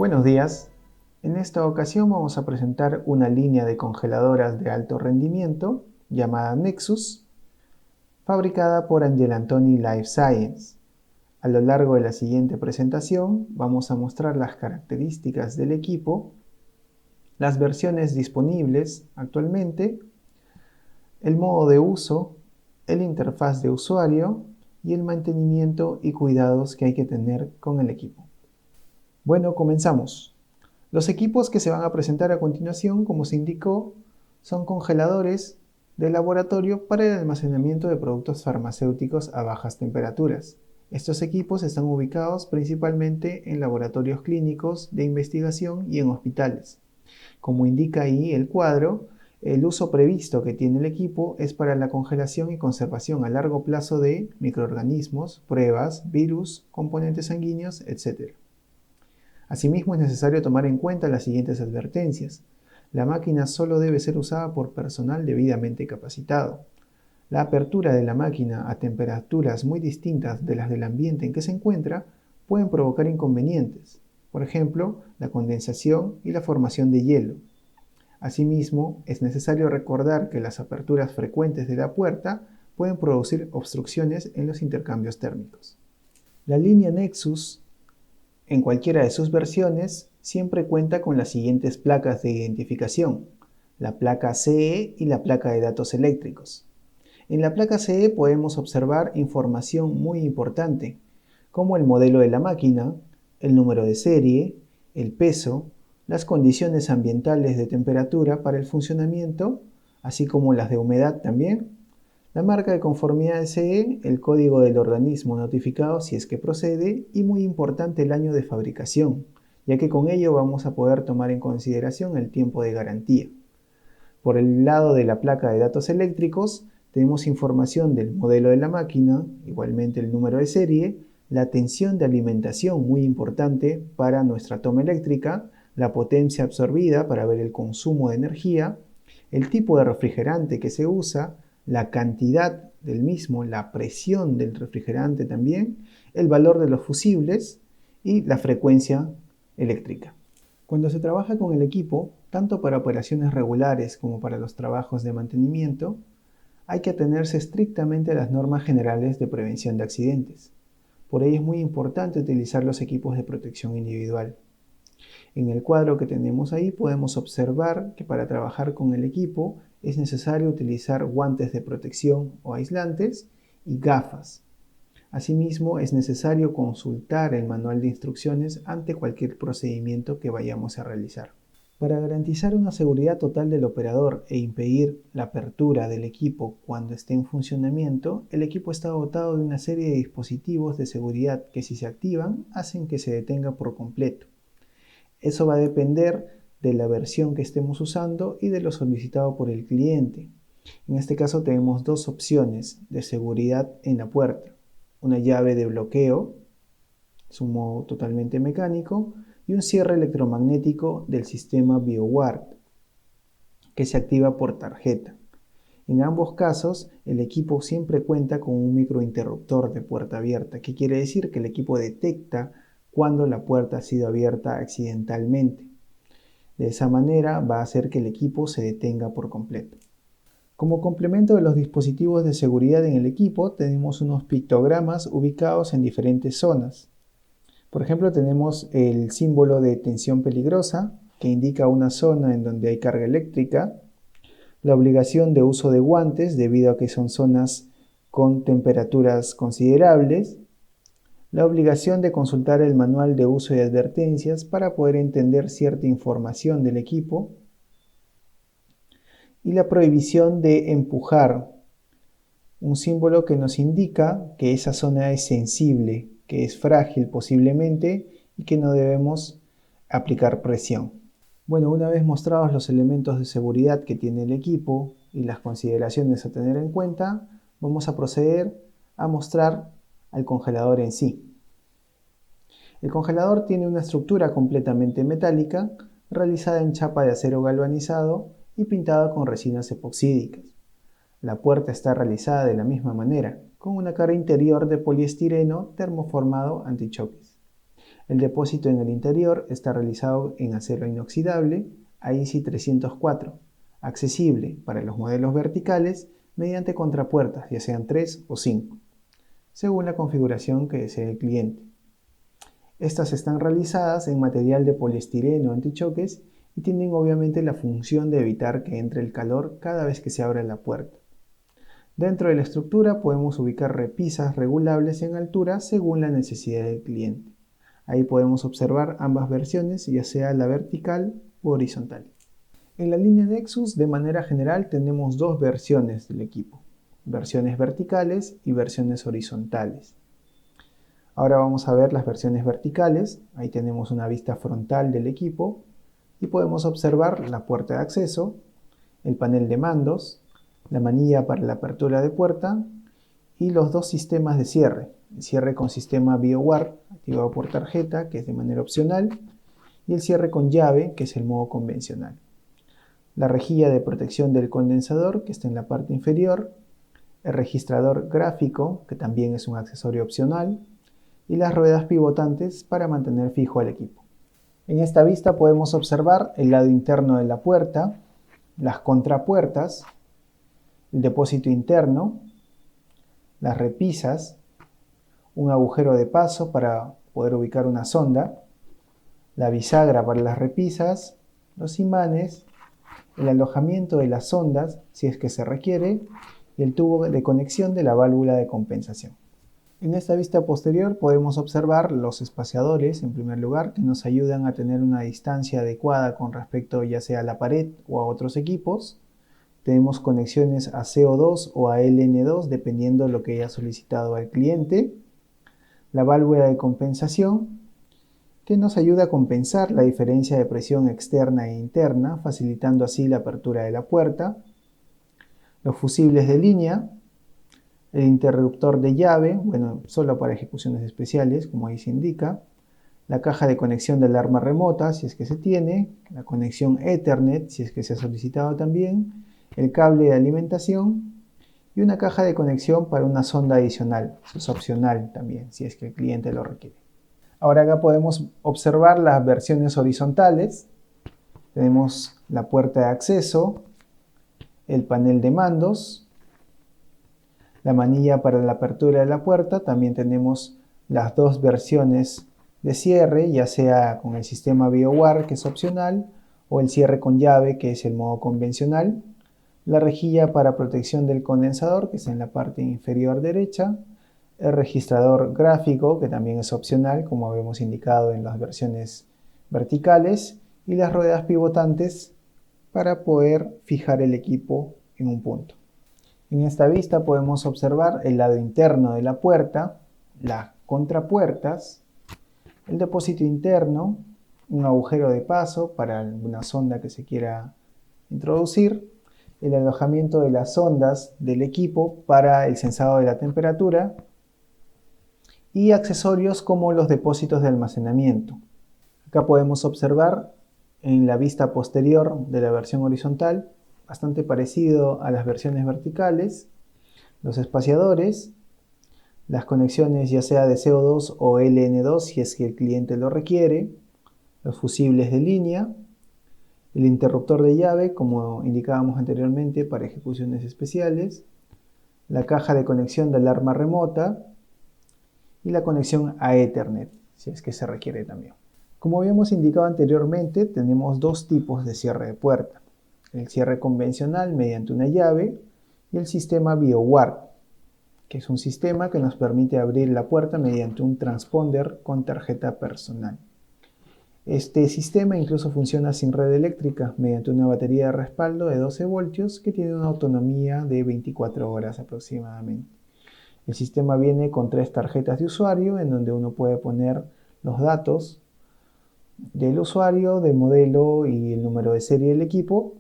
Buenos días. En esta ocasión vamos a presentar una línea de congeladoras de alto rendimiento llamada Nexus, fabricada por Angel Anthony Life Science. A lo largo de la siguiente presentación vamos a mostrar las características del equipo, las versiones disponibles actualmente, el modo de uso, el interfaz de usuario y el mantenimiento y cuidados que hay que tener con el equipo. Bueno, comenzamos. Los equipos que se van a presentar a continuación, como se indicó, son congeladores de laboratorio para el almacenamiento de productos farmacéuticos a bajas temperaturas. Estos equipos están ubicados principalmente en laboratorios clínicos de investigación y en hospitales. Como indica ahí el cuadro, el uso previsto que tiene el equipo es para la congelación y conservación a largo plazo de microorganismos, pruebas, virus, componentes sanguíneos, etc. Asimismo, es necesario tomar en cuenta las siguientes advertencias. La máquina solo debe ser usada por personal debidamente capacitado. La apertura de la máquina a temperaturas muy distintas de las del ambiente en que se encuentra pueden provocar inconvenientes, por ejemplo, la condensación y la formación de hielo. Asimismo, es necesario recordar que las aperturas frecuentes de la puerta pueden producir obstrucciones en los intercambios térmicos. La línea Nexus, en cualquiera de sus versiones, siempre cuenta con las siguientes placas de identificación, la placa CE y la placa de datos eléctricos. En la placa CE podemos observar información muy importante, como el modelo de la máquina, el número de serie, el peso, las condiciones ambientales de temperatura para el funcionamiento, así como las de humedad también, la marca de conformidad SE, el código del organismo notificado si es que procede y muy importante el año de fabricación, ya que con ello vamos a poder tomar en consideración el tiempo de garantía. Por el lado de la placa de datos eléctricos tenemos información del modelo de la máquina, igualmente el número de serie, la tensión de alimentación muy importante para nuestra toma eléctrica, la potencia absorbida para ver el consumo de energía, el tipo de refrigerante que se usa, la cantidad del mismo, la presión del refrigerante también, el valor de los fusibles y la frecuencia eléctrica. Cuando se trabaja con el equipo, tanto para operaciones regulares como para los trabajos de mantenimiento, hay que atenerse estrictamente a las normas generales de prevención de accidentes. Por ello es muy importante utilizar los equipos de protección individual. En el cuadro que tenemos ahí podemos observar que para trabajar con el equipo es necesario utilizar guantes de protección o aislantes y gafas. Asimismo, es necesario consultar el manual de instrucciones ante cualquier procedimiento que vayamos a realizar. Para garantizar una seguridad total del operador e impedir la apertura del equipo cuando esté en funcionamiento, el equipo está dotado de una serie de dispositivos de seguridad que, si se activan, hacen que se detenga por completo. Eso va a depender de la versión que estemos usando y de lo solicitado por el cliente. En este caso tenemos dos opciones de seguridad en la puerta. Una llave de bloqueo, es un modo totalmente mecánico, y un cierre electromagnético del sistema BioWard, que se activa por tarjeta. En ambos casos, el equipo siempre cuenta con un microinterruptor de puerta abierta, que quiere decir que el equipo detecta cuando la puerta ha sido abierta accidentalmente. De esa manera va a hacer que el equipo se detenga por completo. Como complemento de los dispositivos de seguridad en el equipo, tenemos unos pictogramas ubicados en diferentes zonas. Por ejemplo, tenemos el símbolo de tensión peligrosa, que indica una zona en donde hay carga eléctrica, la obligación de uso de guantes debido a que son zonas con temperaturas considerables, la obligación de consultar el manual de uso y advertencias para poder entender cierta información del equipo y la prohibición de empujar, un símbolo que nos indica que esa zona es sensible, que es frágil posiblemente y que no debemos aplicar presión. Bueno, una vez mostrados los elementos de seguridad que tiene el equipo y las consideraciones a tener en cuenta, vamos a proceder a mostrar al congelador en sí. El congelador tiene una estructura completamente metálica, realizada en chapa de acero galvanizado y pintada con resinas epoxídicas. La puerta está realizada de la misma manera, con una cara interior de poliestireno termoformado antichoques. El depósito en el interior está realizado en acero inoxidable AISI 304, accesible para los modelos verticales mediante contrapuertas, ya sean 3 o 5, según la configuración que desee el cliente. Estas están realizadas en material de poliestireno antichoques y tienen obviamente la función de evitar que entre el calor cada vez que se abra la puerta. Dentro de la estructura podemos ubicar repisas regulables en altura según la necesidad del cliente. Ahí podemos observar ambas versiones, ya sea la vertical u horizontal. En la línea Nexus, de manera general, tenemos dos versiones del equipo, versiones verticales y versiones horizontales. Ahora vamos a ver las versiones verticales. Ahí tenemos una vista frontal del equipo y podemos observar la puerta de acceso, el panel de mandos, la manilla para la apertura de puerta y los dos sistemas de cierre. El cierre con sistema BioWare, activado por tarjeta, que es de manera opcional, y el cierre con llave, que es el modo convencional. La rejilla de protección del condensador, que está en la parte inferior, el registrador gráfico, que también es un accesorio opcional, y las ruedas pivotantes para mantener fijo el equipo. En esta vista podemos observar el lado interno de la puerta, las contrapuertas, el depósito interno, las repisas, un agujero de paso para poder ubicar una sonda, la bisagra para las repisas, los imanes, el alojamiento de las sondas si es que se requiere y el tubo de conexión de la válvula de compensación. En esta vista posterior podemos observar los espaciadores en primer lugar que nos ayudan a tener una distancia adecuada con respecto ya sea a la pared o a otros equipos. Tenemos conexiones a CO2 o a LN2 dependiendo de lo que haya solicitado el cliente. La válvula de compensación que nos ayuda a compensar la diferencia de presión externa e interna, facilitando así la apertura de la puerta. Los fusibles de línea, el interruptor de llave, bueno, solo para ejecuciones especiales, como ahí se indica. La caja de conexión de alarma remota, si es que se tiene. La conexión Ethernet, si es que se ha solicitado también. El cable de alimentación y una caja de conexión para una sonda adicional. Eso es opcional también, si es que el cliente lo requiere. Ahora acá podemos observar las versiones horizontales. Tenemos la puerta de acceso, el panel de mandos, la manilla para la apertura de la puerta. También tenemos las dos versiones de cierre, ya sea con el sistema BioWare, que es opcional, o el cierre con llave, que es el modo convencional. La rejilla para protección del condensador, que está en la parte inferior derecha. El registrador gráfico, que también es opcional, como habíamos indicado en las versiones verticales. Y las ruedas pivotantes para poder fijar el equipo en un punto. En esta vista podemos observar el lado interno de la puerta, las contrapuertas, el depósito interno, un agujero de paso para alguna sonda que se quiera introducir, el alojamiento de las sondas del equipo para el sensado de la temperatura y accesorios como los depósitos de almacenamiento. Acá podemos observar en la vista posterior de la versión horizontal, bastante parecido a las versiones verticales, los espaciadores, las conexiones ya sea de CO2 o LN2 si es que el cliente lo requiere, los fusibles de línea, el interruptor de llave como indicábamos anteriormente para ejecuciones especiales, la caja de conexión de alarma remota y la conexión a Ethernet si es que se requiere también. Como habíamos indicado anteriormente, tenemos dos tipos de cierre de puerta. El cierre convencional mediante una llave y el sistema BioWare, que es un sistema que nos permite abrir la puerta mediante un transponder con tarjeta personal. Este sistema incluso funciona sin red eléctrica mediante una batería de respaldo de 12 voltios que tiene una autonomía de 24 horas aproximadamente. El sistema viene con 3 tarjetas de usuario en donde uno puede poner los datos del usuario, del modelo y el número de serie del equipo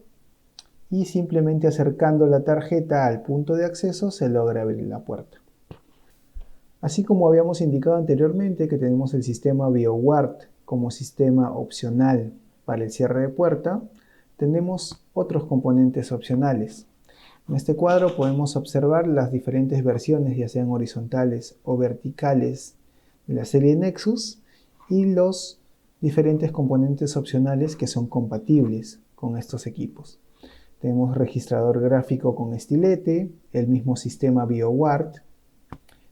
y simplemente acercando la tarjeta al punto de acceso se logra abrir la puerta. Así como habíamos indicado anteriormente que tenemos el sistema BioWare como sistema opcional para el cierre de puerta, tenemos otros componentes opcionales. En este cuadro podemos observar las diferentes versiones, ya sean horizontales o verticales, de la serie Nexus y los diferentes componentes opcionales que son compatibles con estos equipos. Tenemos registrador gráfico con estilete, el mismo sistema BioWard.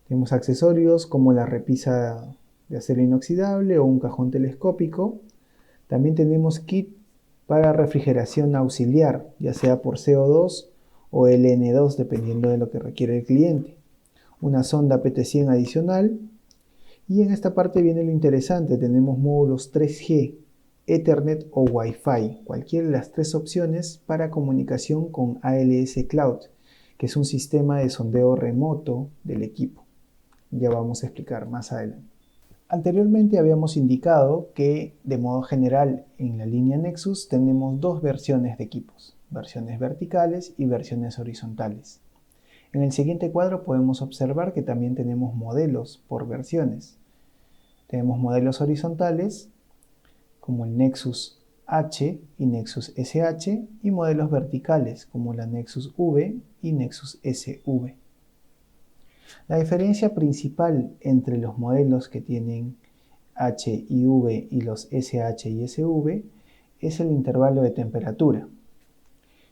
Tenemos accesorios como la repisa de acero inoxidable o un cajón telescópico. También tenemos kit para refrigeración auxiliar, ya sea por CO2 o LN2, dependiendo de lo que requiere el cliente. Una sonda PT100 adicional. Y en esta parte viene lo interesante, tenemos módulos 3G, Ethernet o Wi-Fi, cualquiera de las tres opciones para comunicación con ALS Cloud, que es un sistema de sondeo remoto del equipo. Ya vamos a explicar más adelante. Anteriormente habíamos indicado que de modo general en la línea Nexus tenemos dos versiones de equipos, versiones verticales y versiones horizontales. En el siguiente cuadro podemos observar que también tenemos modelos por versiones. Tenemos modelos horizontales como el Nexus H y Nexus SH y modelos verticales como la Nexus V y Nexus SV. La diferencia principal entre los modelos que tienen H y V y los SH y SV es el intervalo de temperatura.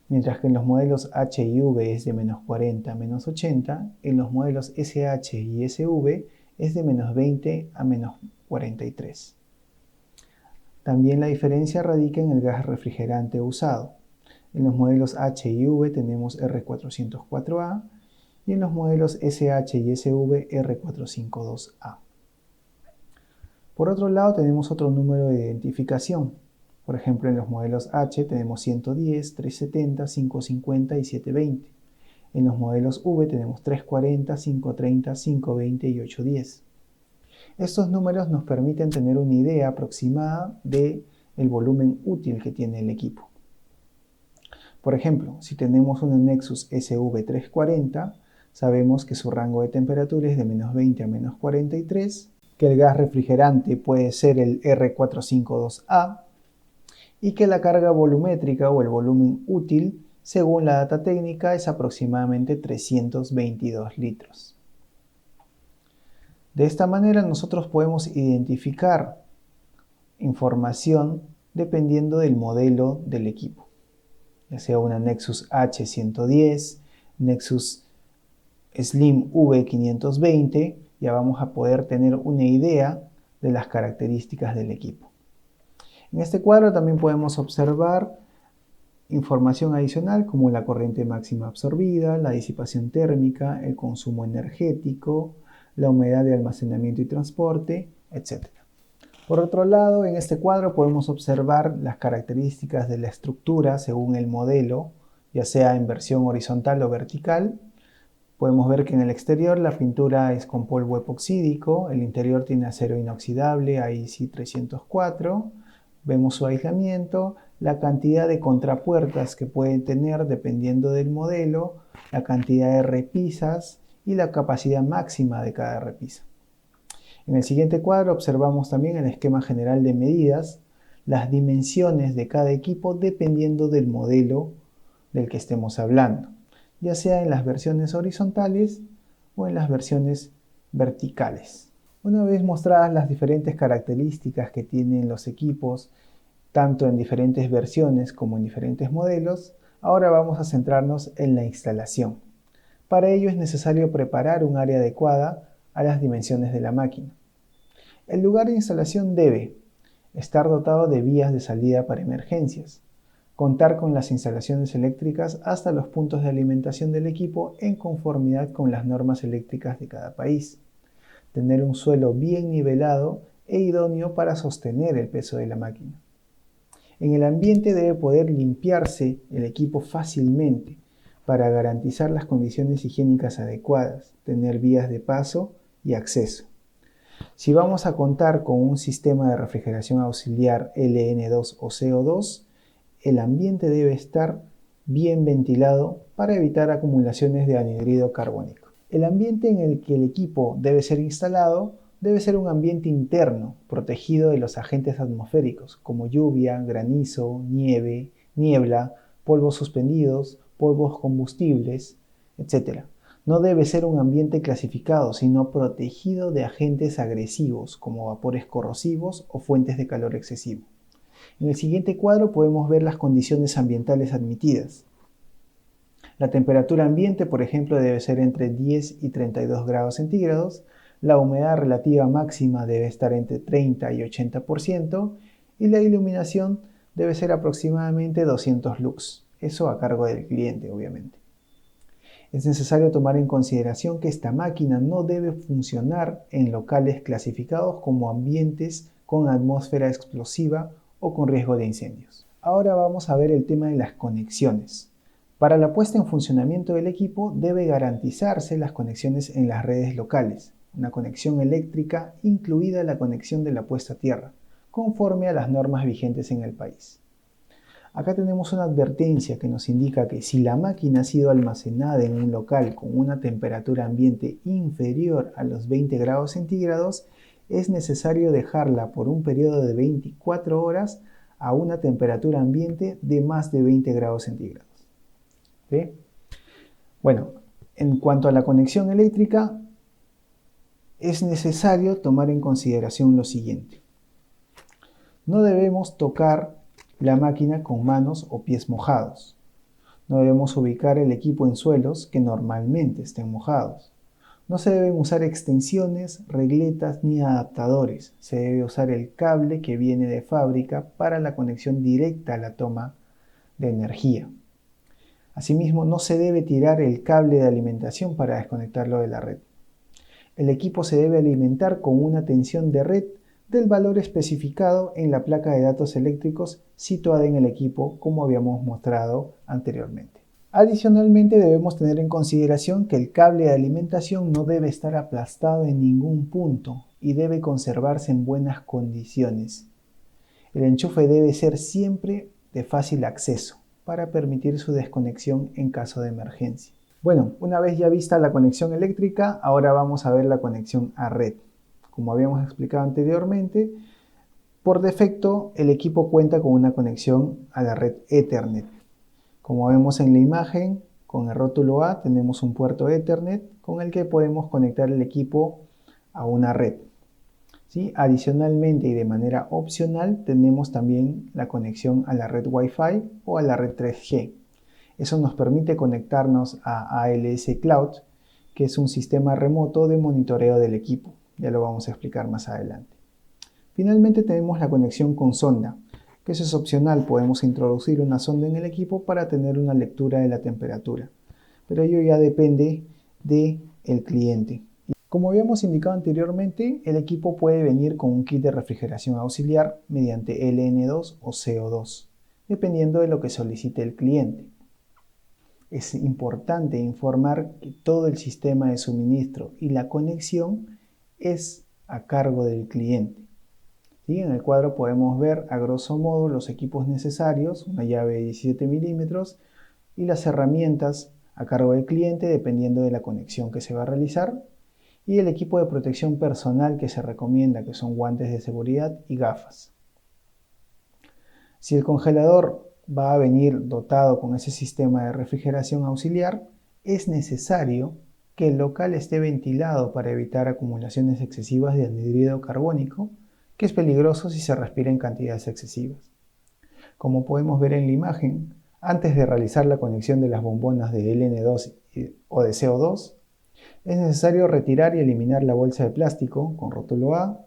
Mientras que en los modelos H y V es de -40 a -80, en los modelos SH y SV es de -20 a -43. También la diferencia radica en el gas refrigerante usado. En los modelos H y V tenemos R404A y en los modelos SH y SV R452A. Por otro lado tenemos otro número de identificación. Por ejemplo, en los modelos H tenemos 110, 370, 550 y 720. En los modelos V tenemos 340, 530, 520 y 810. Estos números nos permiten tener una idea aproximada del volumen útil que tiene el equipo. Por ejemplo, si tenemos una Nexus SV340, sabemos que su rango de temperatura es de -20 a -43, que el gas refrigerante puede ser el R452A y que la carga volumétrica o el volumen útil, según la data técnica, es aproximadamente 322 litros. De esta manera nosotros podemos identificar información dependiendo del modelo del equipo, ya sea una Nexus H110, Nexus Slim V520, ya vamos a poder tener una idea de las características del equipo. En este cuadro también podemos observar información adicional como la corriente máxima absorbida, la disipación térmica, el consumo energético, la humedad de almacenamiento y transporte, etc. Por otro lado, en este cuadro podemos observar las características de la estructura según el modelo, ya sea en versión horizontal o vertical. Podemos ver que en el exterior la pintura es con polvo epoxídico, el interior tiene acero inoxidable AISI 304, vemos su aislamiento, la cantidad de contrapuertas que puede tener dependiendo del modelo, la cantidad de repisas y la capacidad máxima de cada repisa. En el siguiente cuadro observamos también el esquema general de medidas, las dimensiones de cada equipo dependiendo del modelo del que estemos hablando, ya sea en las versiones horizontales o en las versiones verticales. Una vez mostradas las diferentes características que tienen los equipos, tanto en diferentes versiones como en diferentes modelos, ahora vamos a centrarnos en la instalación. Para ello es necesario preparar un área adecuada a las dimensiones de la máquina. El lugar de instalación debe estar dotado de vías de salida para emergencias, contar con las instalaciones eléctricas hasta los puntos de alimentación del equipo en conformidad con las normas eléctricas de cada país, tener un suelo bien nivelado e idóneo para sostener el peso de la máquina. En el ambiente debe poder limpiarse el equipo fácilmente para garantizar las condiciones higiénicas adecuadas, tener vías de paso y acceso. Si vamos a contar con un sistema de refrigeración auxiliar LN2 o CO2, el ambiente debe estar bien ventilado para evitar acumulaciones de anhídrido carbónico. El ambiente en el que el equipo debe ser instalado debe ser un ambiente interno, protegido de los agentes atmosféricos como lluvia, granizo, nieve, niebla, polvos suspendidos, polvos combustibles, etc. No debe ser un ambiente clasificado, sino protegido de agentes agresivos como vapores corrosivos o fuentes de calor excesivo. En el siguiente cuadro podemos ver las condiciones ambientales admitidas. La temperatura ambiente, por ejemplo, debe ser entre 10 y 32 grados centígrados. La humedad relativa máxima debe estar entre 30 y 80% y la iluminación debe ser aproximadamente 200 lux. Eso a cargo del cliente, obviamente. Es necesario tomar en consideración que esta máquina no debe funcionar en locales clasificados como ambientes con atmósfera explosiva o con riesgo de incendios. Ahora vamos a ver el tema de las conexiones. Para la puesta en funcionamiento del equipo debe garantizarse las conexiones en las redes locales, una conexión eléctrica incluida la conexión de la puesta a tierra, conforme a las normas vigentes en el país. Acá tenemos una advertencia que nos indica que si la máquina ha sido almacenada en un local con una temperatura ambiente inferior a los 20 grados centígrados, es necesario dejarla por un periodo de 24 horas a una temperatura ambiente de más de 20 grados centígrados. ¿Sí? Bueno, en cuanto a la conexión eléctrica, es necesario tomar en consideración lo siguiente. No debemos tocar la máquina con manos o pies mojados. No debemos ubicar el equipo en suelos que normalmente estén mojados. No se deben usar extensiones, regletas ni adaptadores. Se debe usar el cable que viene de fábrica para la conexión directa a la toma de energía. Asimismo, no se debe tirar el cable de alimentación para desconectarlo de la red. El equipo se debe alimentar con una tensión de red del valor especificado en la placa de datos eléctricos situada en el equipo, como habíamos mostrado anteriormente. Adicionalmente, debemos tener en consideración que el cable de alimentación no debe estar aplastado en ningún punto y debe conservarse en buenas condiciones. El enchufe debe ser siempre de fácil acceso para permitir su desconexión en caso de emergencia. Bueno, una vez ya vista la conexión eléctrica, ahora vamos a ver la conexión a red. Como habíamos explicado anteriormente, por defecto el equipo cuenta con una conexión a la red Ethernet. Como vemos en la imagen, con el rótulo A tenemos un puerto Ethernet con el que podemos conectar el equipo a una red. ¿Sí? Adicionalmente y de manera opcional tenemos también la conexión a la red Wi-Fi o a la red 3G. Eso nos permite conectarnos a ALS Cloud, que es un sistema remoto de monitoreo del equipo. Ya lo vamos a explicar más adelante. Finalmente tenemos la conexión con sonda, que eso es opcional. Podemos introducir una sonda en el equipo para tener una lectura de la temperatura, pero ello ya depende del cliente. Como habíamos indicado anteriormente, el equipo puede venir con un kit de refrigeración auxiliar mediante LN2 o CO2, dependiendo de lo que solicite el cliente. Es importante informar que todo el sistema de suministro y la conexión es a cargo del cliente. ¿Sí? En el cuadro podemos ver a grosso modo los equipos necesarios, una llave de 17 milímetros y las herramientas a cargo del cliente dependiendo de la conexión que se va a realizar, y el equipo de protección personal que se recomienda, que son guantes de seguridad y gafas. Si el congelador va a venir dotado con ese sistema de refrigeración auxiliar, es necesario que el local esté ventilado para evitar acumulaciones excesivas de anhídrido carbónico, que es peligroso si se respira en cantidades excesivas. Como podemos ver en la imagen, antes de realizar la conexión de las bombonas de LN2 o de CO2, es necesario retirar y eliminar la bolsa de plástico con rótulo A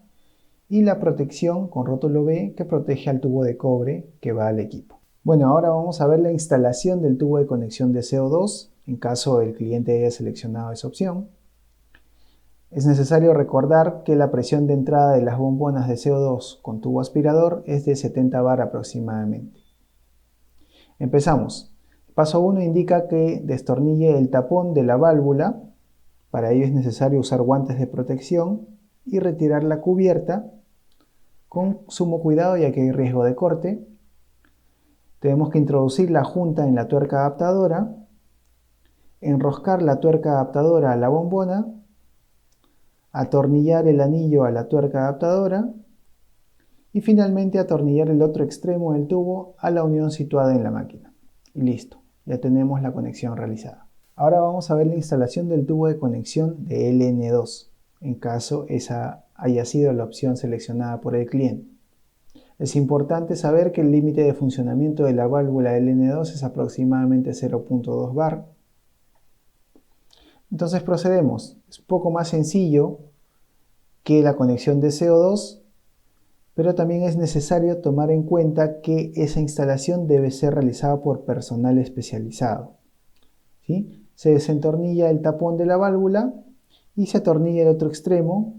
y la protección con rótulo B que protege al tubo de cobre que va al equipo. Bueno, ahora vamos a ver la instalación del tubo de conexión de CO2 en caso el cliente haya seleccionado esa opción. Es necesario recordar que la presión de entrada de las bombonas de CO2 con tubo aspirador es de 70 bar aproximadamente. Empezamos. Paso 1 indica que destornille el tapón de la válvula. Para ello es necesario usar guantes de protección y retirar la cubierta con sumo cuidado ya que hay riesgo de corte. Tenemos que introducir la junta en la tuerca adaptadora, enroscar la tuerca adaptadora a la bombona, atornillar el anillo a la tuerca adaptadora y finalmente atornillar el otro extremo del tubo a la unión situada en la máquina. Y listo, ya tenemos la conexión realizada. Ahora vamos a ver la instalación del tubo de conexión de LN2, en caso esa haya sido la opción seleccionada por el cliente. Es importante saber que el límite de funcionamiento de la válvula LN2 es aproximadamente 0.2 bar. Entonces procedemos. Es un poco más sencillo que la conexión de CO2, pero también es necesario tomar en cuenta que esa instalación debe ser realizada por personal especializado. ¿Sí? Se desentornilla el tapón de la válvula y se atornilla el otro extremo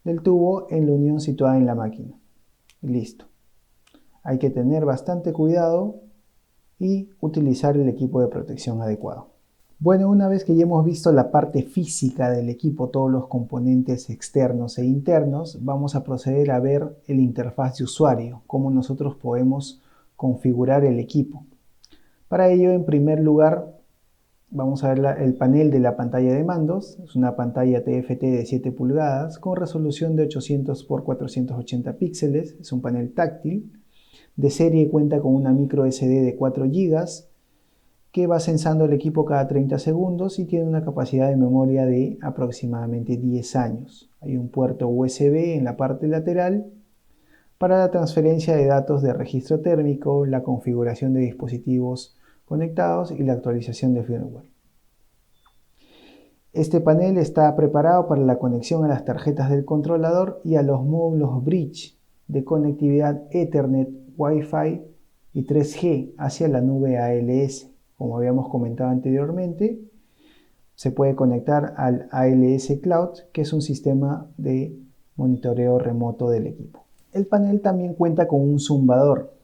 del tubo en la unión situada en la máquina. Y listo. Hay que tener bastante cuidado y utilizar el equipo de protección adecuado. Bueno, una vez que ya hemos visto la parte física del equipo, todos los componentes externos e internos, vamos a proceder a ver el interfaz de usuario, cómo nosotros podemos configurar el equipo. Para ello, en primer lugar, vamos a ver el panel de la pantalla de mandos. Es una pantalla TFT de 7 pulgadas con resolución de 800 x 480 píxeles. Es un panel táctil. De serie cuenta con una micro SD de 4 GB que va censando el equipo cada 30 segundos y tiene una capacidad de memoria de aproximadamente 10 años. Hay un puerto USB en la parte lateral para la transferencia de datos de registro térmico, la configuración de dispositivos conectados y la actualización de firmware. Este panel está preparado para la conexión a las tarjetas del controlador y a los módulos bridge de conectividad Ethernet, Wi-Fi y 3G hacia la nube ALS. Como habíamos comentado anteriormente, se puede conectar al ALS Cloud, que es un sistema de monitoreo remoto del equipo. El panel también cuenta con un zumbador.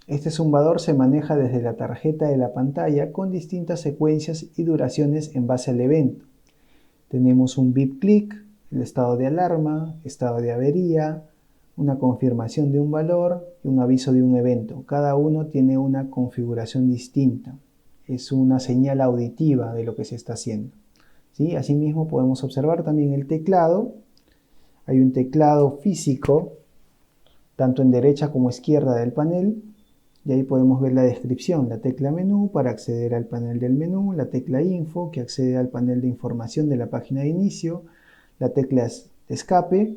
Este zumbador se maneja desde la tarjeta de la pantalla con distintas secuencias y duraciones en base al evento. Tenemos un beep click, el estado de alarma, estado de avería, una confirmación de un valor y un aviso de un evento. Cada uno tiene una configuración distinta. Es una señal auditiva de lo que se está haciendo. ¿Sí? Asimismo podemos observar también el teclado. Hay un teclado físico, tanto en derecha como izquierda del panel. Y ahí podemos ver la descripción, la tecla menú para acceder al panel del menú, la tecla info que accede al panel de información de la página de inicio, la tecla escape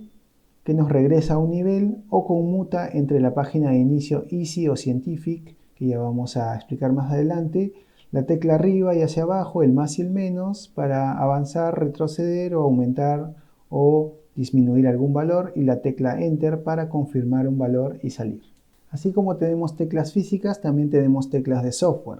que nos regresa a un nivel o conmuta entre la página de inicio Easy o Scientific, que ya vamos a explicar más adelante, la tecla arriba y hacia abajo, el más y el menos, para avanzar, retroceder o aumentar o disminuir algún valor, y la tecla Enter para confirmar un valor y salir. Así como tenemos teclas físicas, también tenemos teclas de software.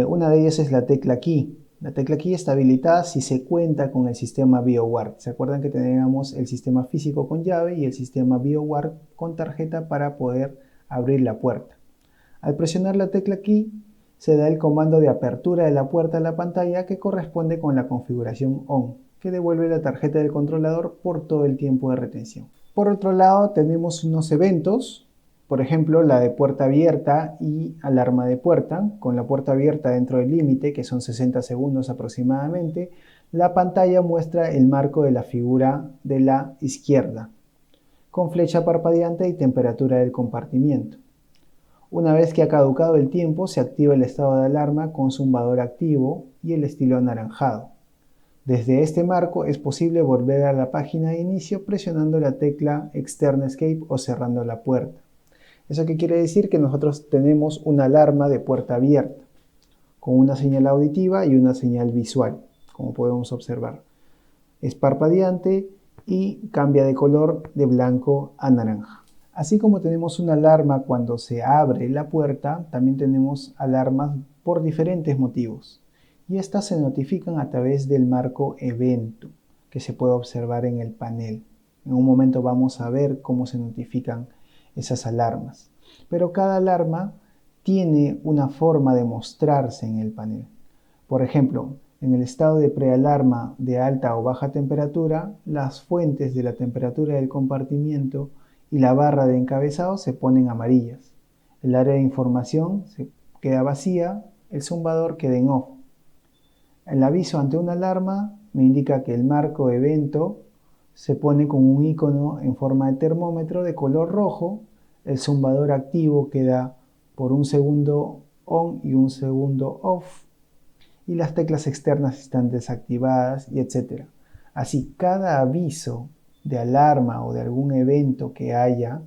Una de ellas es la tecla Key. La tecla Key está habilitada si se cuenta con el sistema BioWard. ¿Se acuerdan que teníamos el sistema físico con llave y el sistema BioWard con tarjeta para poder abrir la puerta? Al presionar la tecla Key, se da el comando de apertura de la puerta a la pantalla que corresponde con la configuración ON, que devuelve la tarjeta del controlador por todo el tiempo de retención. Por otro lado, tenemos unos eventos. Por ejemplo, la de puerta abierta y alarma de puerta. Con la puerta abierta dentro del límite, que son 60 segundos aproximadamente, la pantalla muestra el marco de la figura de la izquierda, con flecha parpadeante y temperatura del compartimiento. Una vez que ha caducado el tiempo, se activa el estado de alarma con zumbador activo y el estilo anaranjado. Desde este marco es posible volver a la página de inicio presionando la tecla Extern Escape o cerrando la puerta. ¿Eso qué quiere decir? Que nosotros tenemos una alarma de puerta abierta, con una señal auditiva y una señal visual, como podemos observar. Es parpadeante y cambia de color de blanco a naranja. Así como tenemos una alarma cuando se abre la puerta, también tenemos alarmas por diferentes motivos. Y estas se notifican a través del marco evento, que se puede observar en el panel. En un momento vamos a ver cómo se notifican esas alarmas. Pero cada alarma tiene una forma de mostrarse en el panel. Por ejemplo, en el estado de prealarma de alta o baja temperatura, las fuentes de la temperatura del compartimiento y la barra de encabezado se ponen amarillas. El área de información se queda vacía, el zumbador queda en off. El aviso ante una alarma me indica que el marco evento se pone con un icono en forma de termómetro de color rojo. El zumbador activo queda por un segundo on y un segundo off. y las teclas externas están desactivadas y etc. Así, cada aviso de alarma o de algún evento que haya,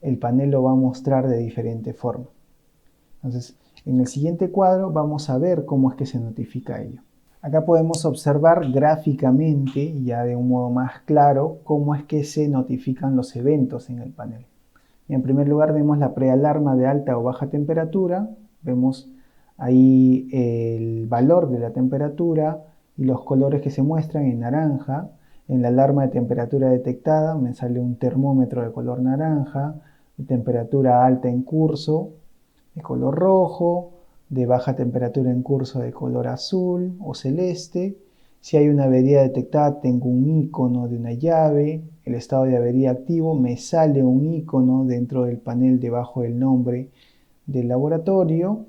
el panel lo va a mostrar de diferente forma. Entonces, en el siguiente cuadro vamos a ver cómo es que se notifica ello. Acá podemos observar gráficamente, ya de un modo más claro, cómo es que se notifican los eventos en el panel. En primer lugar vemos la prealarma de alta o baja temperatura, vemos ahí el valor de la temperatura y los colores que se muestran en naranja. En la alarma de temperatura detectada me sale un termómetro de color naranja, de temperatura alta en curso de color rojo, de baja temperatura en curso de color azul o celeste. Si hay una avería detectada, tengo un icono de una llave. El estado de avería activo, me sale un icono dentro del panel debajo del nombre del laboratorio.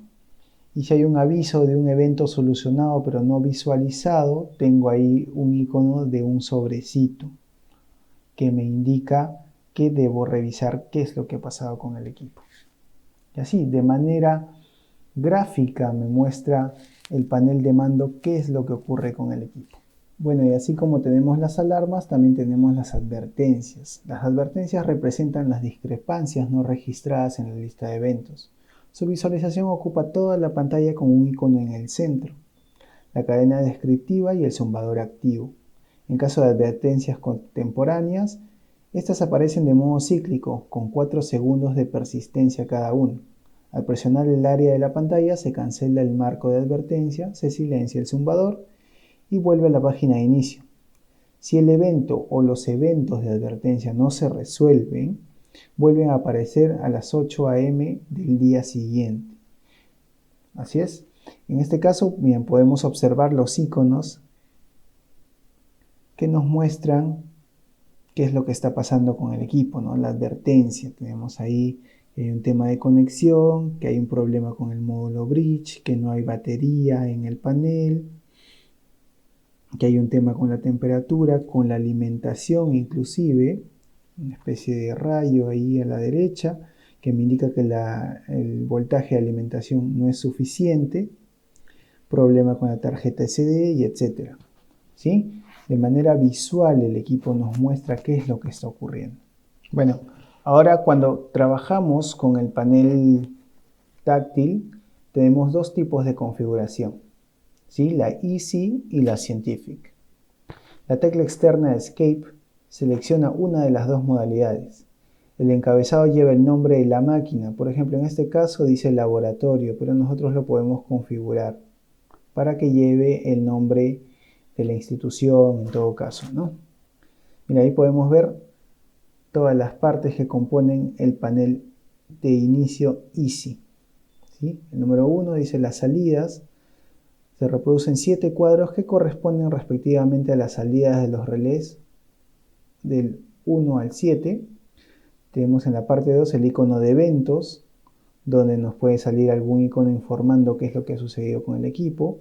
Y si hay un aviso de un evento solucionado pero no visualizado, tengo ahí un icono de un sobrecito que me indica que debo revisar qué es lo que ha pasado con el equipo. Y así, de manera gráfica, me muestra el panel de mando qué es lo que ocurre con el equipo. Bueno, y así como tenemos las alarmas, también tenemos las advertencias. Las advertencias representan las discrepancias no registradas en la lista de eventos. Su visualización ocupa toda la pantalla con un icono en el centro, la cadena descriptiva y el zumbador activo. En caso de advertencias contemporáneas, estas aparecen de modo cíclico, con 4 segundos de persistencia cada uno. Al presionar el área de la pantalla se cancela el marco de advertencia, se silencia el zumbador y vuelve a la página de inicio. Si el evento o los eventos de advertencia no se resuelven, vuelven a aparecer a las 8 a.m. del día siguiente. Así es. En este caso, bien, podemos observar los iconos que nos muestran qué es lo que está pasando con el equipo, ¿no? La advertencia. Tenemos ahí un tema de conexión, que hay un problema con el módulo bridge, que no hay batería en el panel, que hay un tema con la temperatura, con la alimentación inclusive, una especie de rayo ahí a la derecha, que me indica que el voltaje de alimentación no es suficiente, problema con la tarjeta SD y etc. ¿Sí? De manera visual el equipo nos muestra qué es lo que está ocurriendo. Bueno, ahora cuando trabajamos con el panel táctil tenemos dos tipos de configuración, ¿sí? La Easy y la Scientific. La tecla externa Escape selecciona una de las dos modalidades. El encabezado lleva el nombre de la máquina, por ejemplo en este caso dice laboratorio, pero nosotros lo podemos configurar para que lleve el nombre de la institución en todo caso, ¿no? Mira, ahí podemos ver todas las partes que componen el panel de inicio Easy. ¿Sí? El número 1 dice las salidas. Se reproducen 7 cuadros que corresponden respectivamente a las salidas de los relés del 1 al 7. Tenemos en la parte 2 el icono de eventos, donde nos puede salir algún icono informando qué es lo que ha sucedido con el equipo.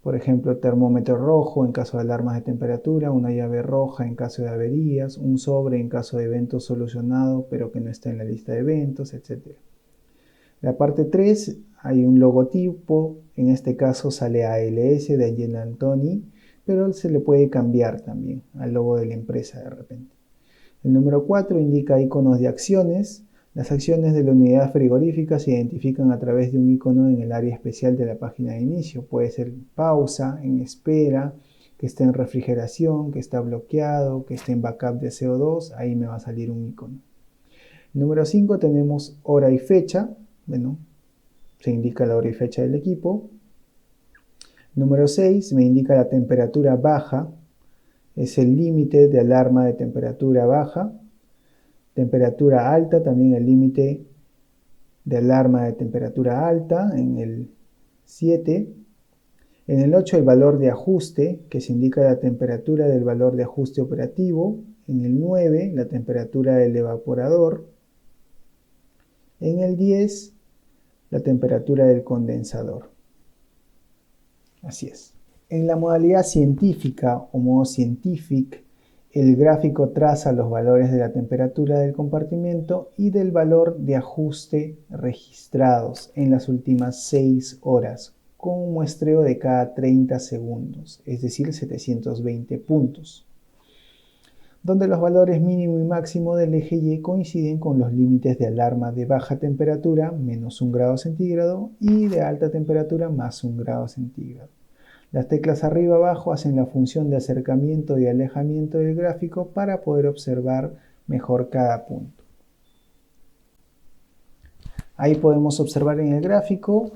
Por ejemplo, termómetro rojo en caso de alarmas de temperatura, una llave roja en caso de averías, un sobre en caso de evento solucionado pero que no está en la lista de eventos, etc. En la parte 3 hay un logotipo, en este caso sale ALS de Angelanton, pero se le puede cambiar también al logo de la empresa de repente. El número 4 indica iconos de acciones. Las acciones de la unidad frigorífica se identifican a través de un icono en el área especial de la página de inicio. Puede ser pausa, en espera, que esté en refrigeración, que está bloqueado, que esté en backup de CO2. Ahí me va a salir un icono. Número 5 tenemos hora y fecha. Bueno, se indica la hora y fecha del equipo. Número 6 me indica la temperatura baja. Es el límite de alarma de temperatura baja. Temperatura alta, también el límite de alarma de temperatura alta en el 7. En el 8 el valor de ajuste, que se indica la temperatura del valor de ajuste operativo. En el 9 la temperatura del evaporador. En el 10 la temperatura del condensador. Así es. En la modalidad científica o modo scientific, el gráfico traza los valores de la temperatura del compartimiento y del valor de ajuste registrados en las últimas 6 horas con un muestreo de cada 30 segundos, es decir, 720 puntos, donde los valores mínimo y máximo del eje Y coinciden con los límites de alarma de baja temperatura, menos 1 grado centígrado, y de alta temperatura, más 1 grado centígrado. Las teclas arriba y abajo hacen la función de acercamiento y alejamiento del gráfico para poder observar mejor cada punto. Ahí podemos observar en el gráfico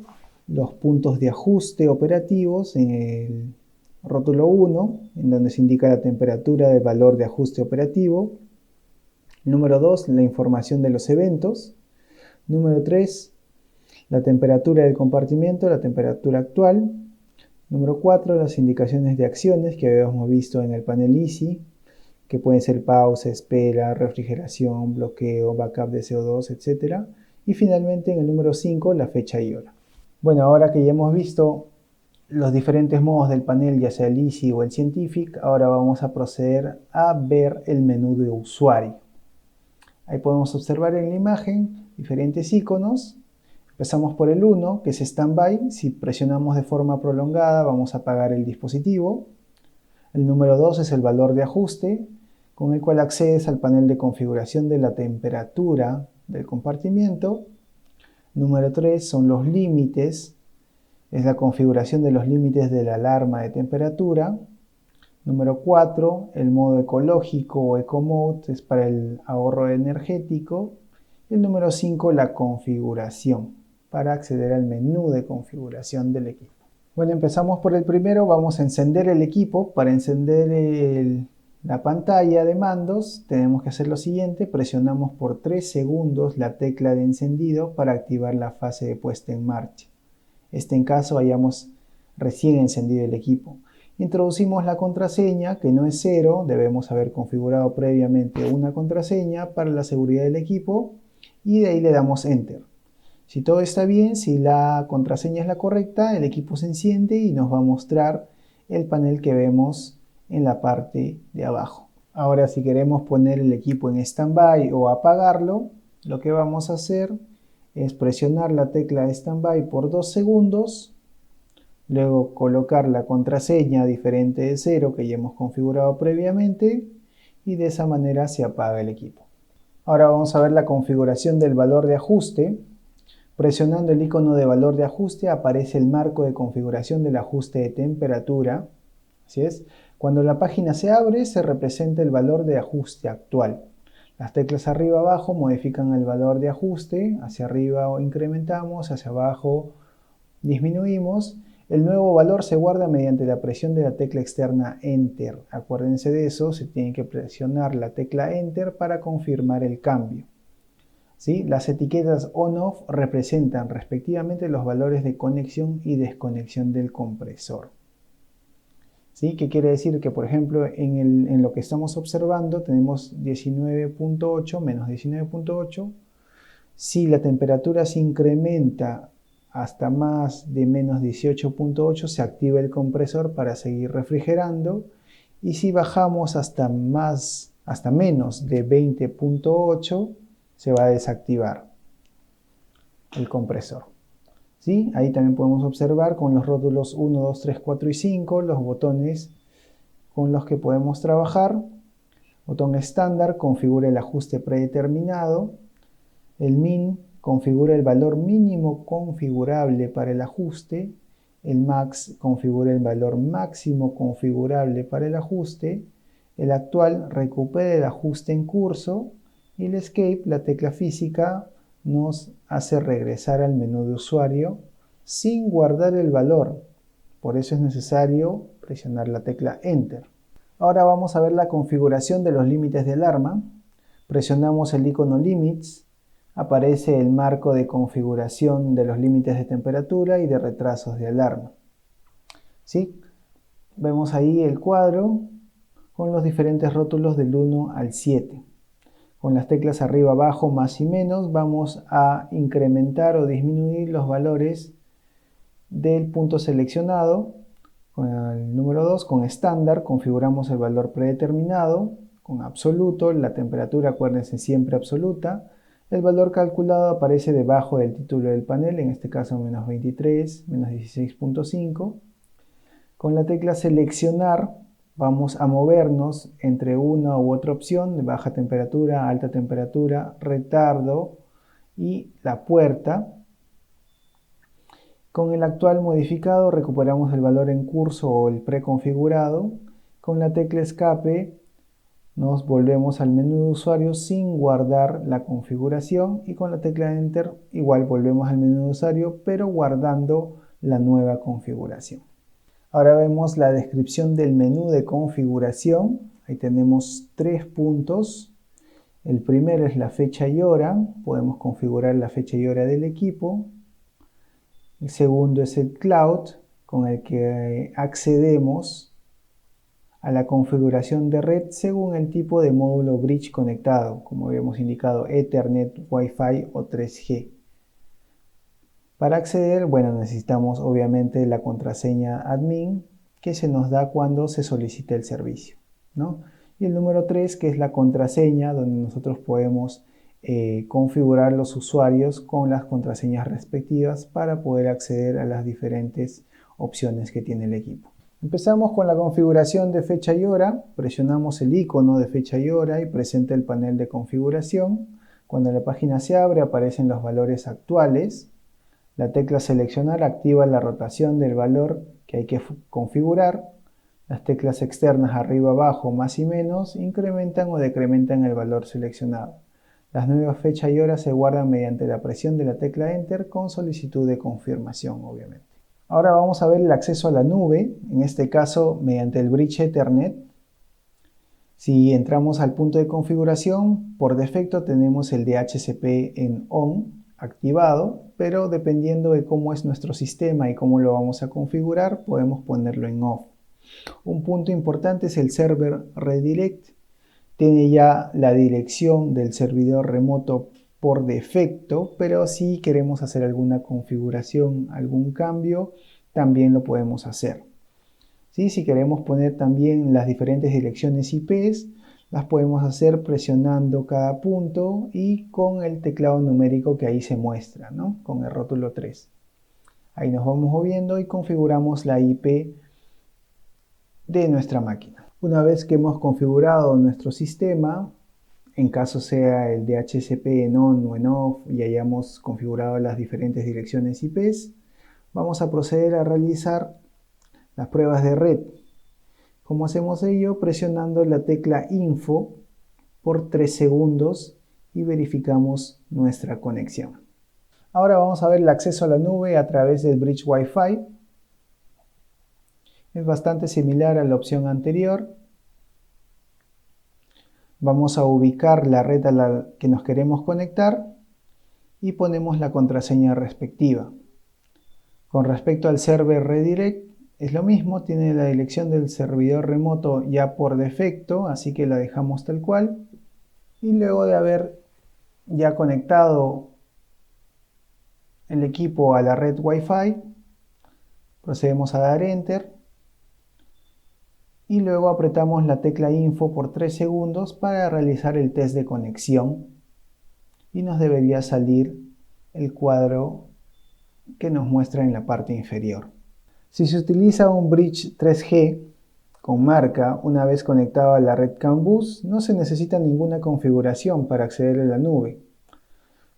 los puntos de ajuste operativos en el rótulo 1, en donde se indica la temperatura del valor de ajuste operativo. Número 2, la información de los eventos. Número 3, la temperatura del compartimiento, la temperatura actual. Número 4, las indicaciones de acciones que habíamos visto en el panel Easy, que pueden ser pausa, espera, refrigeración, bloqueo, backup de CO2, etc. Y finalmente en el número 5, la fecha y hora. Bueno, ahora que ya hemos visto los diferentes modos del panel, ya sea el Easy o el Scientific, ahora vamos a proceder a ver el menú de usuario. Ahí podemos observar en la imagen diferentes iconos. Empezamos por el 1, que es Standby. Si presionamos de forma prolongada, vamos a apagar el dispositivo. El número 2 es el valor de ajuste, con el cual accedes al panel de configuración de la temperatura del compartimiento. Número 3 son los límites. Es la configuración de los límites de la alarma de temperatura. Número 4, el modo ecológico o Eco Mode, es para el ahorro energético. Y el número 5, la configuración, para acceder al menú de configuración del equipo. Bueno, empezamos por el primero. Vamos a encender el equipo. Para encender la pantalla de mandos tenemos que hacer lo siguiente: presionamos por 3 segundos la tecla de encendido para activar la fase de puesta en marcha. En caso hayamos recién encendido el equipo. Introducimos la contraseña, que no es 0, debemos haber configurado previamente una contraseña para la seguridad del equipo, y de ahí le damos Enter. Si todo está bien, si la contraseña es la correcta, el equipo se enciende y nos va a mostrar el panel que vemos en la parte de abajo. Ahora, si queremos poner el equipo en Standby o apagarlo, lo que vamos a hacer es presionar la tecla de Standby por 2 segundos, luego colocar la contraseña diferente de 0 que ya hemos configurado previamente, y de esa manera se apaga el equipo. Ahora vamos a ver la configuración del valor de ajuste. Presionando el icono de valor de ajuste aparece el marco de configuración del ajuste de temperatura. Así es. Cuando la página se abre, se representa el valor de ajuste actual. Las teclas arriba abajo modifican el valor de ajuste. Hacia arriba incrementamos, hacia abajo disminuimos. El nuevo valor se guarda mediante la presión de la tecla externa Enter. Acuérdense de eso, se tiene que presionar la tecla Enter para confirmar el cambio. ¿Sí? Las etiquetas On-Off representan respectivamente los valores de conexión y desconexión del compresor. ¿Sí? ¿Qué quiere decir? Que por ejemplo en lo que estamos observando tenemos 19.8 menos 19.8. Si la temperatura se incrementa hasta más de menos 18.8, se activa el compresor para seguir refrigerando, y si bajamos hasta menos de 20.8, se va a desactivar el compresor. ¿Sí? Ahí también podemos observar con los rótulos 1, 2, 3, 4 y 5 los botones con los que podemos trabajar. Botón estándar configura el ajuste predeterminado. El Min configura el valor mínimo configurable para el ajuste. El Max configura el valor máximo configurable para el ajuste. El actual recupera el ajuste en curso. Y el Escape, la tecla física, nos hace regresar al menú de usuario sin guardar el valor. Por eso es necesario presionar la tecla Enter. Ahora vamos a ver la configuración de los límites de alarma. Presionamos el icono Limits. Aparece el marco de configuración de los límites de temperatura y de retrasos de alarma. ¿Sí? Vemos ahí el cuadro con los diferentes rótulos del 1 al 7. Con las teclas arriba, abajo, más y menos, vamos a incrementar o disminuir los valores del punto seleccionado. Con el número 2, con estándar, configuramos el valor predeterminado. Con absoluto, la temperatura, acuérdense, siempre absoluta. El valor calculado aparece debajo del título del panel, en este caso menos 23, menos 16.5. Con la tecla seleccionar vamos a movernos entre una u otra opción de baja temperatura, alta temperatura, retardo y la puerta. Con el actual modificado recuperamos el valor en curso o el preconfigurado. Con la tecla escape nos volvemos al menú de usuario sin guardar la configuración y con la tecla Enter igual volvemos al menú de usuario pero guardando la nueva configuración. Ahora vemos la descripción del menú de configuración. Ahí tenemos 3 puntos. El primero es la fecha y hora. Podemos configurar la fecha y hora del equipo. El segundo es el cloud, con el que accedemos a la configuración de red según el tipo de módulo bridge conectado, como habíamos indicado, Ethernet, Wi-Fi o 3G. Para acceder, bueno, necesitamos obviamente la contraseña admin que se nos da cuando se solicita el servicio, ¿no? Y el número 3, que es la contraseña, donde nosotros podemos configurar los usuarios con las contraseñas respectivas para poder acceder a las diferentes opciones que tiene el equipo. Empezamos con la configuración de fecha y hora, presionamos el icono de fecha y hora y presenta el panel de configuración. Cuando la página se abre aparecen los valores actuales. La tecla seleccionar activa la rotación del valor que hay que configurar. Las teclas externas arriba, abajo, más y menos incrementan o decrementan el valor seleccionado. Las nuevas fechas y horas se guardan mediante la presión de la tecla Enter con solicitud de confirmación, obviamente. Ahora vamos a ver el acceso a la nube, en este caso mediante el bridge Ethernet. Si entramos al punto de configuración, por defecto tenemos el DHCP en ON activado, pero dependiendo de cómo es nuestro sistema y cómo lo vamos a configurar, podemos ponerlo en OFF. Un punto importante es el server redirect. Tiene ya la dirección del servidor remoto por defecto, pero si queremos hacer alguna configuración, algún cambio, también lo podemos hacer. ¿Sí? Si queremos poner también las diferentes direcciones IPs, las podemos hacer presionando cada punto y con el teclado numérico que ahí se muestra, ¿no? Con el rótulo 3. Ahí nos vamos moviendo y configuramos la IP de nuestra máquina. Una vez que hemos configurado nuestro sistema, en caso sea el DHCP en ON o en OFF y hayamos configurado las diferentes direcciones IPs, vamos a proceder a realizar las pruebas de red. ¿Cómo hacemos ello? Presionando la tecla Info por 3 segundos y verificamos nuestra conexión. Ahora vamos a ver el acceso a la nube a través del bridge Wi-Fi. Es bastante similar a la opción anterior. Vamos a ubicar la red a la que nos queremos conectar y ponemos la contraseña respectiva. Con respecto al server redirect es lo mismo, tiene la dirección del servidor remoto ya por defecto, así que la dejamos tal cual. Y luego de haber ya conectado el equipo a la red Wi-Fi, procedemos a dar Enter. Y luego apretamos la tecla Info por 3 segundos para realizar el test de conexión y nos debería salir el cuadro que nos muestra en la parte inferior. Si se utiliza un bridge 3G con marca una vez conectado a la red CAN bus, no se necesita ninguna configuración para acceder a la nube.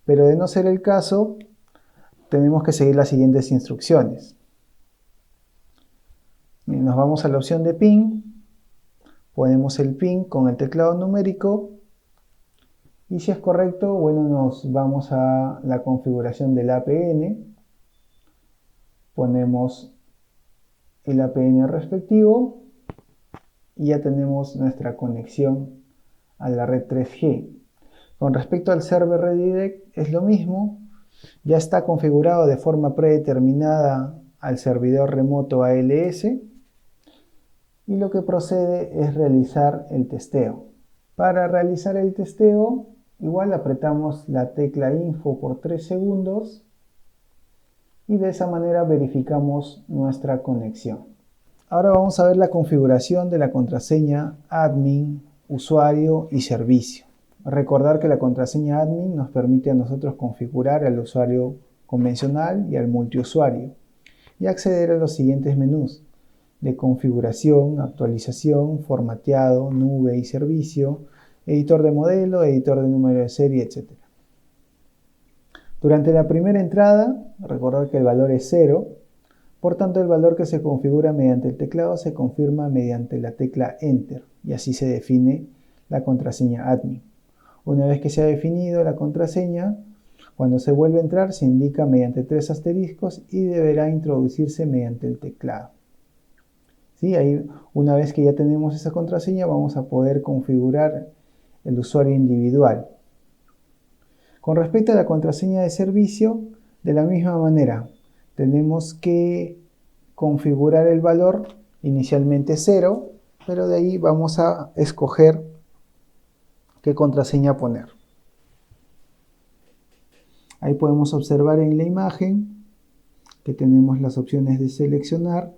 Pero de no ser el caso, tenemos que seguir las siguientes instrucciones. Nos vamos a la opción de PIN, ponemos el PIN con el teclado numérico y si es correcto, bueno, nos vamos a la configuración del APN, ponemos el APN respectivo y ya tenemos nuestra conexión a la red 3G. Con respecto al server redirect es lo mismo, ya está configurado de forma predeterminada al servidor remoto ALS. Y lo que procede es realizar el testeo. Para realizar el testeo, igual apretamos la tecla Info por 3 segundos y de esa manera verificamos nuestra conexión. Ahora vamos a ver la configuración de la contraseña admin, usuario y servicio. Recordar que la contraseña admin nos permite a nosotros configurar al usuario convencional y al multiusuario y acceder a los siguientes menús de configuración, actualización, formateado, nube y servicio, editor de modelo, editor de número de serie, etc. Durante la primera entrada, recordar que el valor es 0, por tanto el valor que se configura mediante el teclado se confirma mediante la tecla Enter y así se define la contraseña admin. Una vez que se ha definido la contraseña, cuando se vuelve a entrar se indica mediante 3 asteriscos y deberá introducirse mediante el teclado. ¿Sí? Ahí, una vez que ya tenemos esa contraseña, vamos a poder configurar el usuario individual. Con respecto a la contraseña de servicio, de la misma manera, tenemos que configurar el valor inicialmente 0, pero de ahí vamos a escoger qué contraseña poner. Ahí podemos observar en la imagen que tenemos las opciones de seleccionar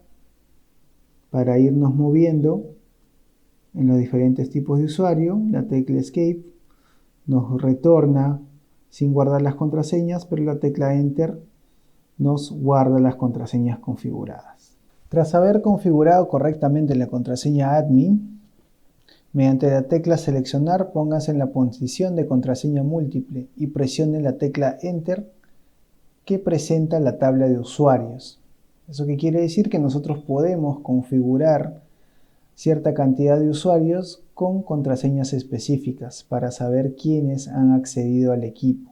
para irnos moviendo en los diferentes tipos de usuario. La tecla Escape nos retorna sin guardar las contraseñas, pero la tecla Enter nos guarda las contraseñas configuradas. Tras haber configurado correctamente la contraseña admin, mediante la tecla seleccionar, póngase en la posición de contraseña múltiple y presione la tecla Enter que presenta la tabla de usuarios. ¿Eso qué quiere decir? Que nosotros podemos configurar cierta cantidad de usuarios con contraseñas específicas para saber quiénes han accedido al equipo.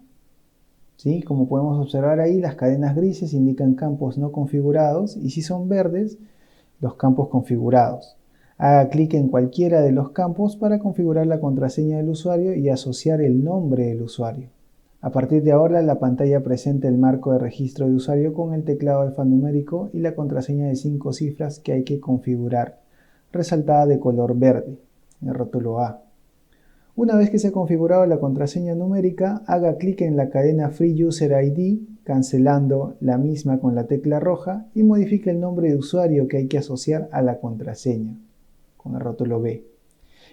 ¿Sí? Como podemos observar ahí, las cadenas grises indican campos no configurados y si son verdes, los campos configurados. Haga clic en cualquiera de los campos para configurar la contraseña del usuario y asociar el nombre del usuario. A partir de ahora, la pantalla presenta el marco de registro de usuario con el teclado alfanumérico y la contraseña de 5 cifras que hay que configurar, resaltada de color verde, en el rótulo A. Una vez que se ha configurado la contraseña numérica, haga clic en la cadena Free User ID, cancelando la misma con la tecla roja y modifique el nombre de usuario que hay que asociar a la contraseña, con el rótulo B.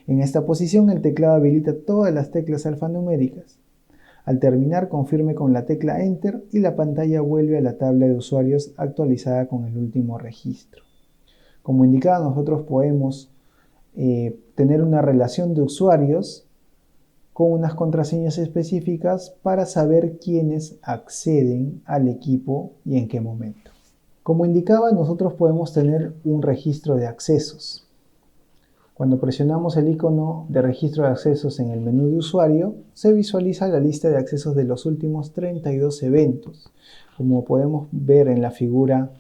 En esta posición el teclado habilita todas las teclas alfanuméricas. Al terminar, confirme con la tecla Enter y la pantalla vuelve a la tabla de usuarios actualizada con el último registro. Como indicado, nosotros podemos tener una relación de usuarios con unas contraseñas específicas para saber quiénes acceden al equipo y en qué momento. Como indicaba, nosotros podemos tener un registro de accesos. Cuando presionamos el icono de registro de accesos en el menú de usuario, se visualiza la lista de accesos de los últimos 32 eventos. Como podemos ver en la figura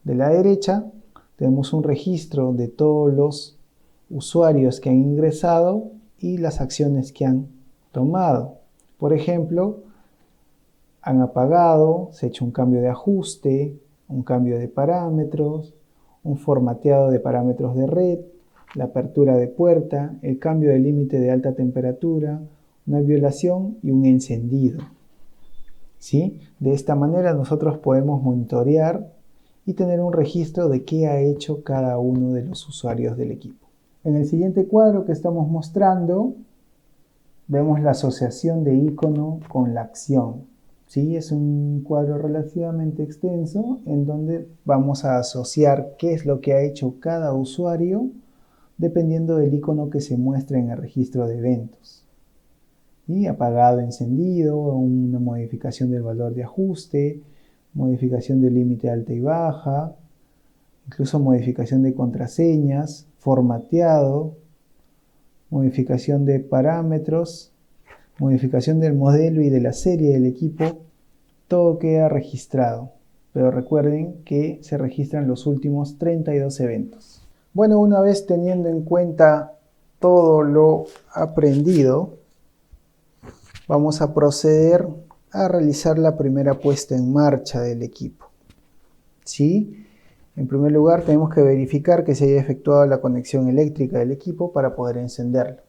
de la derecha, tenemos un registro de todos los usuarios que han ingresado y las acciones que han tomado. Por ejemplo, han apagado, se ha hecho un cambio de ajuste, un cambio de parámetros, un formateado de parámetros de red, la apertura de puerta, el cambio de límite de alta temperatura, una violación y un encendido. ¿Sí? De esta manera nosotros podemos monitorear y tener un registro de qué ha hecho cada uno de los usuarios del equipo. En el siguiente cuadro que estamos mostrando, vemos la asociación de icono con la acción. ¿Sí? Es un cuadro relativamente extenso en donde vamos a asociar qué es lo que ha hecho cada usuario dependiendo del icono que se muestre en el registro de eventos. ¿Sí? Apagado, encendido, una modificación del valor de ajuste, modificación del límite alta y baja, incluso modificación de contraseñas, formateado, modificación de parámetros, modificación del modelo y de la serie del equipo, todo queda registrado. Pero recuerden que se registran los últimos 32 eventos. Bueno, una vez teniendo en cuenta todo lo aprendido, vamos a proceder a realizar la primera puesta en marcha del equipo. ¿Sí? En primer lugar, tenemos que verificar que se haya efectuado la conexión eléctrica del equipo para poder encenderlo.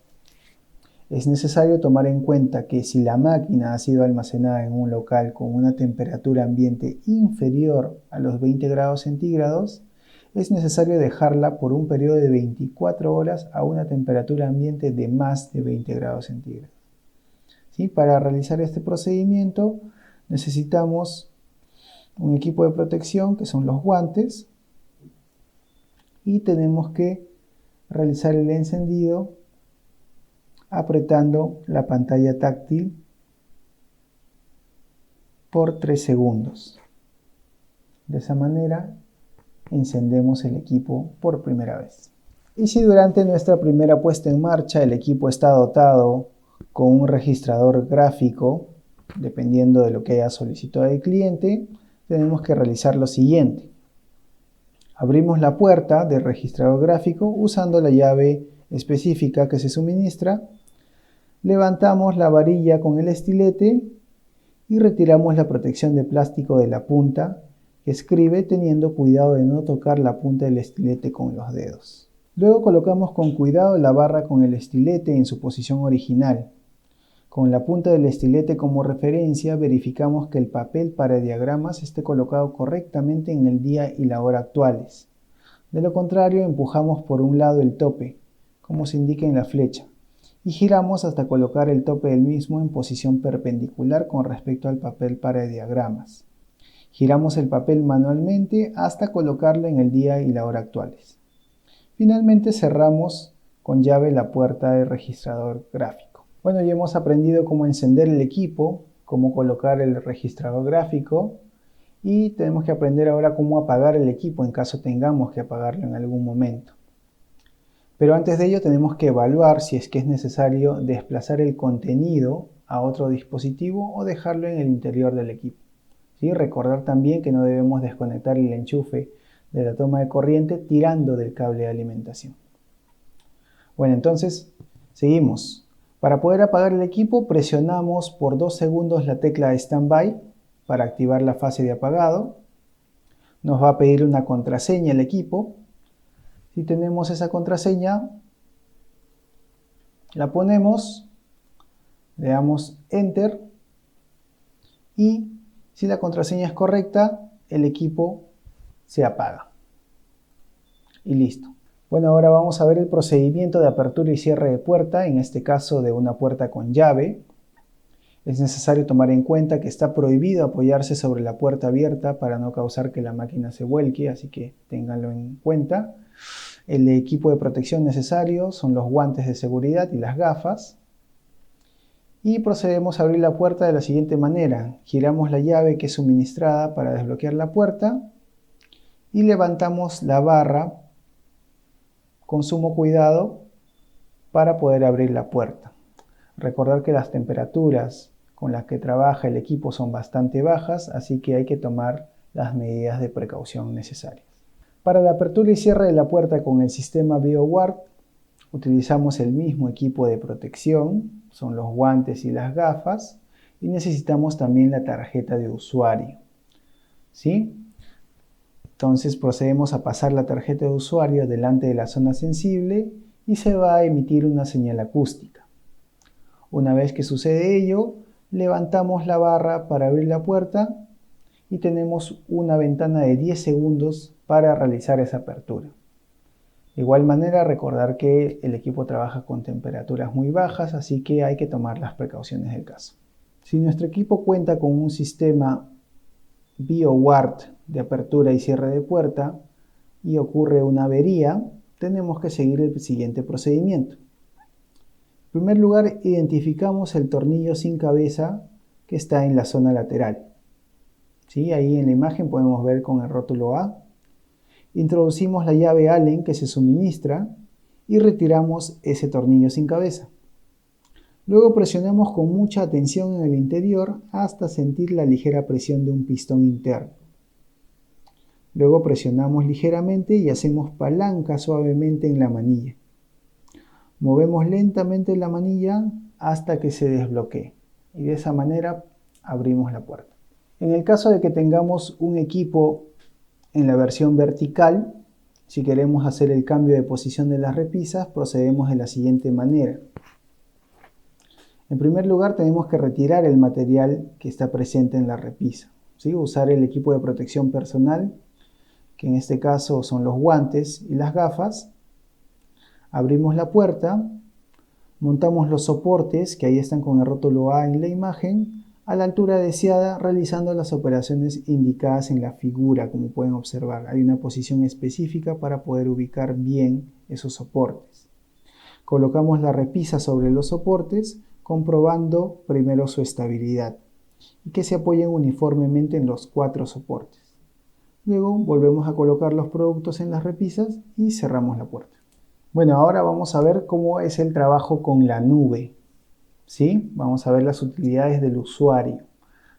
Es necesario tomar en cuenta que si la máquina ha sido almacenada en un local con una temperatura ambiente inferior a los 20 grados centígrados, es necesario dejarla por un periodo de 24 horas a una temperatura ambiente de más de 20 grados centígrados. ¿Sí? Para realizar este procedimiento necesitamos un equipo de protección que son los guantes y tenemos que realizar el encendido apretando la pantalla táctil por 3 segundos. De esa manera encendemos el equipo por primera vez. Y si durante nuestra primera puesta en marcha el equipo está dotado con un registrador gráfico, dependiendo de lo que haya solicitado el cliente, tenemos que realizar lo siguiente. Abrimos la puerta del registrador gráfico usando la llave específica que se suministra, levantamos la varilla con el estilete y retiramos la protección de plástico de la punta que escribe, teniendo cuidado de no tocar la punta del estilete con los dedos. Luego colocamos con cuidado la barra con el estilete en su posición original. Con la punta del estilete como referencia verificamos que el papel para diagramas esté colocado correctamente en el día y la hora actuales. De lo contrario, empujamos por un lado el tope, como se indica en la flecha, y giramos hasta colocar el tope del mismo en posición perpendicular con respecto al papel para diagramas. Giramos el papel manualmente hasta colocarlo en el día y la hora actuales. Finalmente cerramos con llave la puerta del registrador gráfico. Bueno, ya hemos aprendido cómo encender el equipo, cómo colocar el registrador gráfico y tenemos que aprender ahora cómo apagar el equipo en caso tengamos que apagarlo en algún momento. Pero antes de ello tenemos que evaluar si es que es necesario desplazar el contenido a otro dispositivo o dejarlo en el interior del equipo. ¿Sí? Recordar también que no debemos desconectar el enchufe de la toma de corriente tirando del cable de alimentación. Bueno, entonces seguimos. Para poder apagar el equipo presionamos por 2 segundos la tecla de Standby para activar la fase de apagado. Nos va a pedir una contraseña el equipo. Si tenemos esa contraseña, la ponemos, le damos Enter y si la contraseña es correcta, el equipo se apaga. Y listo. Bueno, ahora vamos a ver el procedimiento de apertura y cierre de puerta, en este caso de una puerta con llave. Es necesario tomar en cuenta que está prohibido apoyarse sobre la puerta abierta para no causar que la máquina se vuelque, así que ténganlo en cuenta. El equipo de protección necesario son los guantes de seguridad y las gafas. Y procedemos a abrir la puerta de la siguiente manera. Giramos la llave que es suministrada para desbloquear la puerta y levantamos la barra con sumo cuidado para poder abrir la puerta. Recordar que las temperaturas con las que trabaja el equipo son bastante bajas, así que hay que tomar las medidas de precaución necesarias. Para la apertura y cierre de la puerta con el sistema BioWard utilizamos el mismo equipo de protección, son los guantes y las gafas, y necesitamos también la tarjeta de usuario. ¿Sí? Entonces procedemos a pasar la tarjeta de usuario delante de la zona sensible y se va a emitir una señal acústica. Una vez que sucede ello, levantamos la barra para abrir la puerta y tenemos una ventana de 10 segundos para realizar esa apertura. De igual manera, recordar que el equipo trabaja con temperaturas muy bajas, así que hay que tomar las precauciones del caso. Si nuestro equipo cuenta con un sistema BioWard de apertura y cierre de puerta y ocurre una avería, tenemos que seguir el siguiente procedimiento. En primer lugar, identificamos el tornillo sin cabeza que está en la zona lateral. ¿Sí? Ahí en la imagen podemos ver con el rótulo A. Introducimos la llave Allen que se suministra y retiramos ese tornillo sin cabeza. Luego presionamos con mucha atención en el interior hasta sentir la ligera presión de un pistón interno. Luego presionamos ligeramente y hacemos palanca suavemente en la manilla. Movemos lentamente la manilla hasta que se desbloquee y de esa manera abrimos la puerta. En el caso de que tengamos un equipo en la versión vertical, si queremos hacer el cambio de posición de las repisas, procedemos de la siguiente manera. En primer lugar, tenemos que retirar el material que está presente en la repisa. ¿Sí? Usar el equipo de protección personal, que en este caso son los guantes y las gafas. Abrimos la puerta, Montamos los soportes, que ahí están con el rótulo A en la imagen, a la altura deseada, realizando las operaciones indicadas en la figura. Como pueden observar, hay una posición específica para poder ubicar bien esos soportes. Colocamos la repisa sobre los soportes, comprobando primero su estabilidad y que se apoyen uniformemente en los 4 soportes. Luego volvemos a colocar los productos en las repisas y cerramos la puerta. Bueno, ahora vamos a ver cómo es el trabajo con la nube. ¿Sí? Vamos a ver las utilidades del usuario.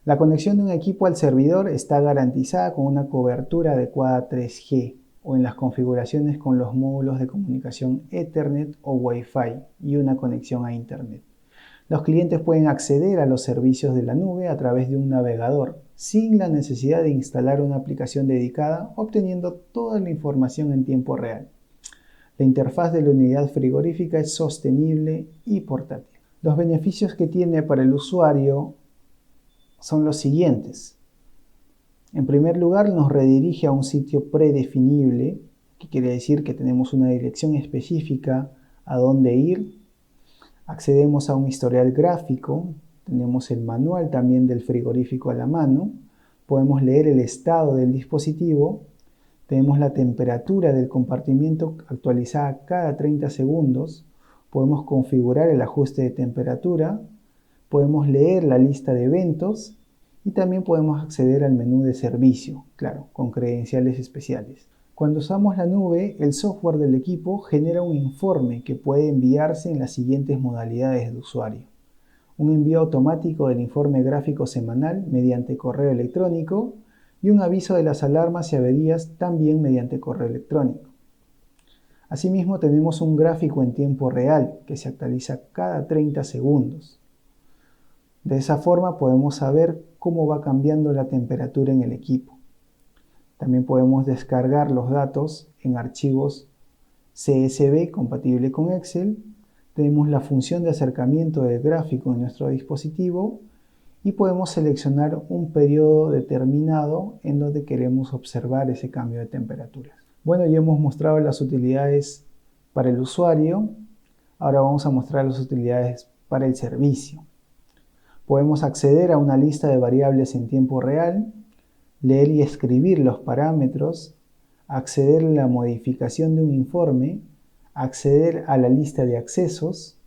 La conexión de un equipo al servidor está garantizada con una cobertura adecuada 3G o en las configuraciones con los módulos de comunicación Ethernet o Wi-Fi y una conexión a Internet. Los clientes pueden acceder a los servicios de la nube a través de un navegador, sin la necesidad de instalar una aplicación dedicada, obteniendo toda la información en tiempo real. La interfaz de la unidad frigorífica es sostenible y portátil. Los beneficios que tiene para el usuario son los siguientes. En primer lugar, nos redirige a un sitio predefinible, que quiere decir que tenemos una dirección específica a dónde ir. Accedemos a un historial gráfico, tenemos el manual también del frigorífico a la mano, podemos leer el estado del dispositivo, tenemos la temperatura del compartimiento actualizada cada 30 segundos, podemos configurar el ajuste de temperatura, podemos leer la lista de eventos y también podemos acceder al menú de servicio, claro, con credenciales especiales. Cuando usamos la nube, el software del equipo genera un informe que puede enviarse en las siguientes modalidades de usuario. Un envío automático del informe gráfico semanal mediante correo electrónico y un aviso de las alarmas y averías también mediante correo electrónico. Asimismo, tenemos un gráfico en tiempo real que se actualiza cada 30 segundos. De esa forma podemos saber cómo va cambiando la temperatura en el equipo. También podemos descargar los datos en archivos CSV compatible con Excel. Tenemos la función de acercamiento del gráfico en nuestro dispositivo y podemos seleccionar un periodo determinado en donde queremos observar ese cambio de temperatura. Bueno, ya hemos mostrado las utilidades para el usuario. Ahora vamos a mostrar las utilidades para el servicio. Podemos acceder a una lista de variables en tiempo real, leer y escribir los parámetros, acceder a la modificación de un informe, acceder a la lista de accesos,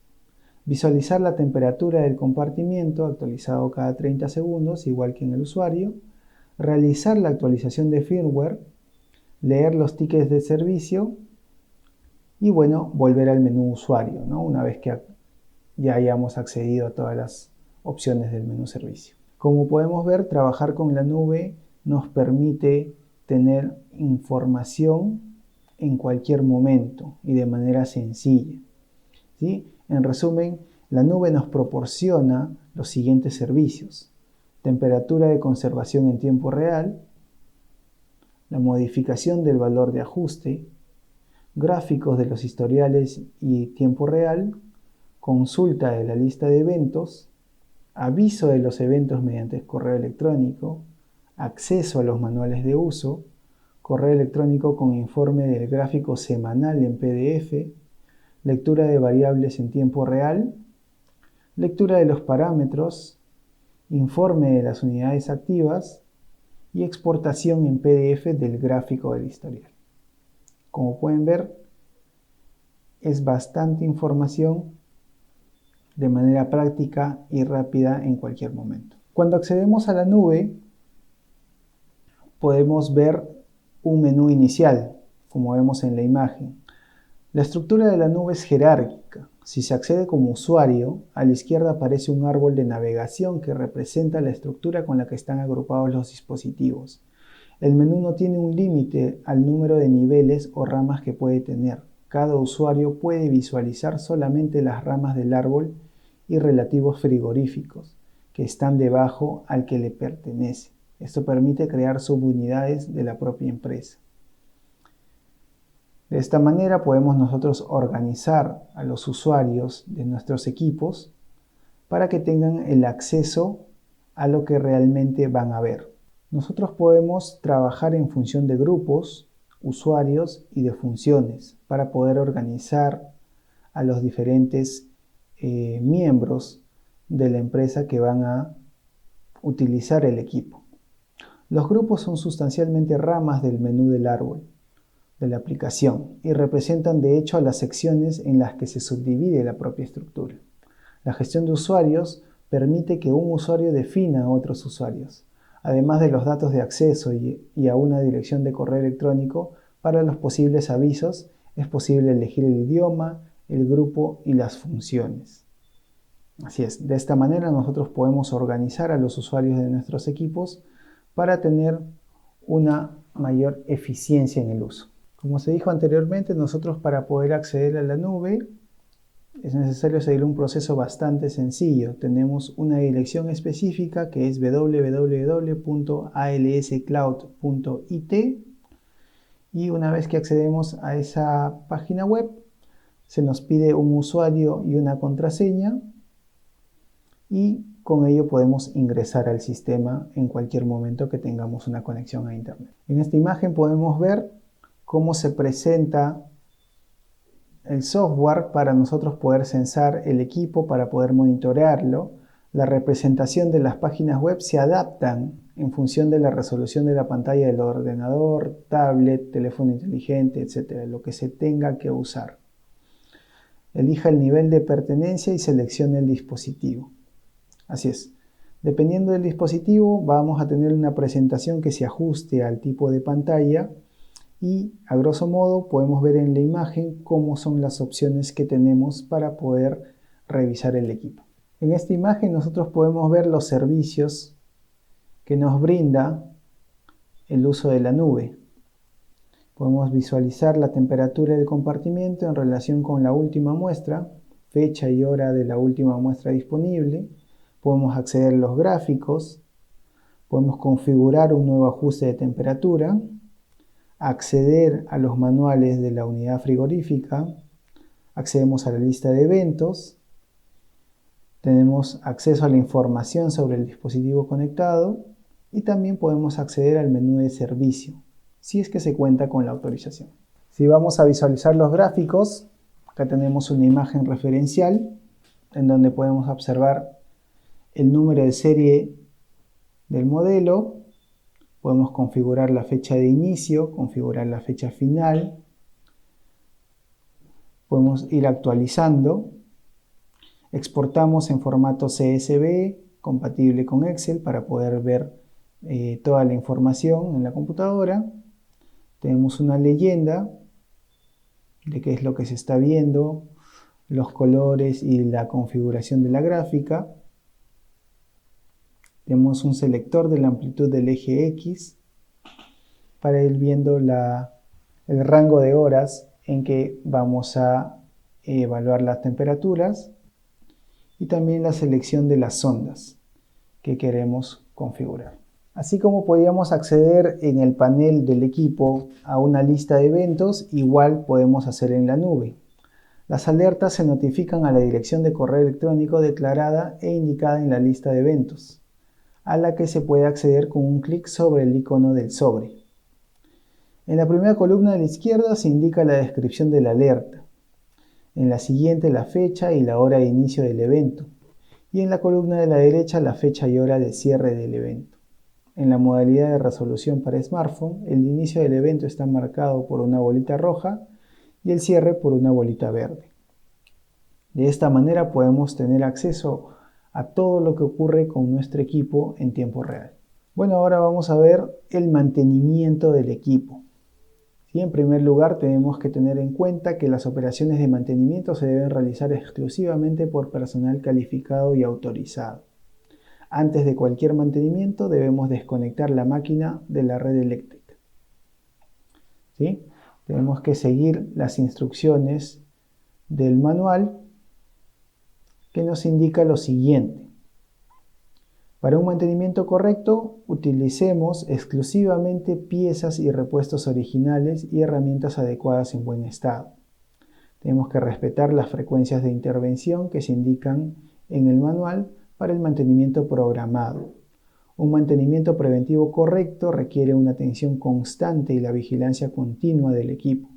visualizar la temperatura del compartimiento actualizado cada 30 segundos, igual que en el usuario, realizar la actualización de firmware, leer los tickets de servicio y bueno, volver al menú usuario, ¿no? Una vez que ya hayamos accedido a todas las opciones del menú servicio. Como podemos ver, trabajar con la nube nos permite tener información en cualquier momento y de manera sencilla, ¿sí? En resumen, la nube nos proporciona los siguientes servicios: temperatura de conservación en tiempo real, la modificación del valor de ajuste, gráficos de los historiales y tiempo real, consulta de la lista de eventos, aviso de los eventos mediante correo electrónico, acceso a los manuales de uso, correo electrónico con informe del gráfico semanal en PDF, lectura de variables en tiempo real, lectura de los parámetros, informe de las unidades activas y exportación en PDF del gráfico del historial. Como pueden ver, es bastante información de manera práctica y rápida en cualquier momento. Cuando accedemos a la nube, podemos ver un menú inicial, como vemos en la imagen. La estructura de la nube es jerárquica. Si se accede como usuario, a la izquierda aparece un árbol de navegación que representa la estructura con la que están agrupados los dispositivos. El menú no tiene un límite al número de niveles o ramas que puede tener. Cada usuario puede visualizar solamente las ramas del árbol y relativos frigoríficos que están debajo al que le pertenece. Esto permite crear subunidades de la propia empresa. De esta manera podemos nosotros organizar a los usuarios de nuestros equipos para que tengan el acceso a lo que realmente van a ver. Nosotros podemos trabajar en función de grupos, usuarios y de funciones para poder organizar a los diferentes miembros de la empresa que van a utilizar el equipo. Los grupos son sustancialmente ramas del menú del árbol de la aplicación y representan de hecho a las secciones en las que se subdivide la propia estructura. La gestión de usuarios permite que un usuario defina a otros usuarios, además de los datos de acceso y a una dirección de correo electrónico. Para los posibles avisos es posible elegir el idioma, el grupo y las funciones. Así es, de esta manera nosotros podemos organizar a los usuarios de nuestros equipos para tener una mayor eficiencia en el uso. Como se dijo anteriormente, nosotros para poder acceder a la nube es necesario seguir un proceso bastante sencillo. Tenemos una dirección específica que es www.alscloud.it y una vez que accedemos a esa página web se nos pide un usuario y una contraseña y con ello podemos ingresar al sistema en cualquier momento que tengamos una conexión a internet. En esta imagen podemos ver cómo se presenta el software para nosotros poder censar el equipo, para poder monitorearlo. La representación de las páginas web se adaptan en función de la resolución de la pantalla del ordenador, tablet, teléfono inteligente, etc., lo que se tenga que usar. Elija el nivel de pertenencia y seleccione el dispositivo. Así es. Dependiendo del dispositivo, vamos a tener una presentación que se ajuste al tipo de pantalla y, a grosso modo, podemos ver en la imagen cómo son las opciones que tenemos para poder revisar el equipo. En esta imagen nosotros podemos ver los servicios que nos brinda el uso de la nube. Podemos visualizar la temperatura del compartimiento en relación con la última muestra, fecha y hora de la última muestra disponible. Podemos acceder a los gráficos, podemos configurar un nuevo ajuste de temperatura, acceder a los manuales de la unidad frigorífica, accedemos a la lista de eventos, tenemos acceso a la información sobre el dispositivo conectado y también podemos acceder al menú de servicio, si es que se cuenta con la autorización. Si vamos a visualizar los gráficos, acá tenemos una imagen referencial en donde podemos observar el número de serie del modelo, podemos configurar la fecha de inicio, configurar la fecha final, podemos ir actualizando, exportamos en formato CSV compatible con Excel para poder ver toda la información en la computadora. Tenemos una leyenda de qué es lo que se está viendo, los colores y la configuración de la gráfica. Tenemos un selector de la amplitud del eje X para ir viendo el rango de horas en que vamos a evaluar las temperaturas y también la selección de las sondas que queremos configurar. Así como podíamos acceder en el panel del equipo a una lista de eventos, igual podemos hacer en la nube. Las alertas se notifican a la dirección de correo electrónico declarada e indicada en la lista de eventos, a la que se puede acceder con un clic sobre el icono del sobre. En la primera columna de la izquierda se indica la descripción de la alerta, en la siguiente la fecha y la hora de inicio del evento, y en la columna de la derecha la fecha y hora de cierre del evento. En la modalidad de resolución para smartphone, el inicio del evento está marcado por una bolita roja y el cierre por una bolita verde. De esta manera podemos tener acceso a todo lo que ocurre con nuestro equipo en tiempo real. Bueno, ahora vamos a ver el mantenimiento del equipo. Y en primer lugar tenemos que tener en cuenta que las operaciones de mantenimiento se deben realizar exclusivamente por personal calificado y autorizado. Antes de cualquier mantenimiento debemos desconectar la máquina de la red eléctrica. ¿Sí? Tenemos que seguir las instrucciones del manual que nos indica lo siguiente. Para un mantenimiento correcto, utilicemos exclusivamente piezas y repuestos originales y herramientas adecuadas en buen estado. Tenemos que respetar las frecuencias de intervención que se indican en el manual para el mantenimiento programado. Un mantenimiento preventivo correcto requiere una atención constante y la vigilancia continua del equipo.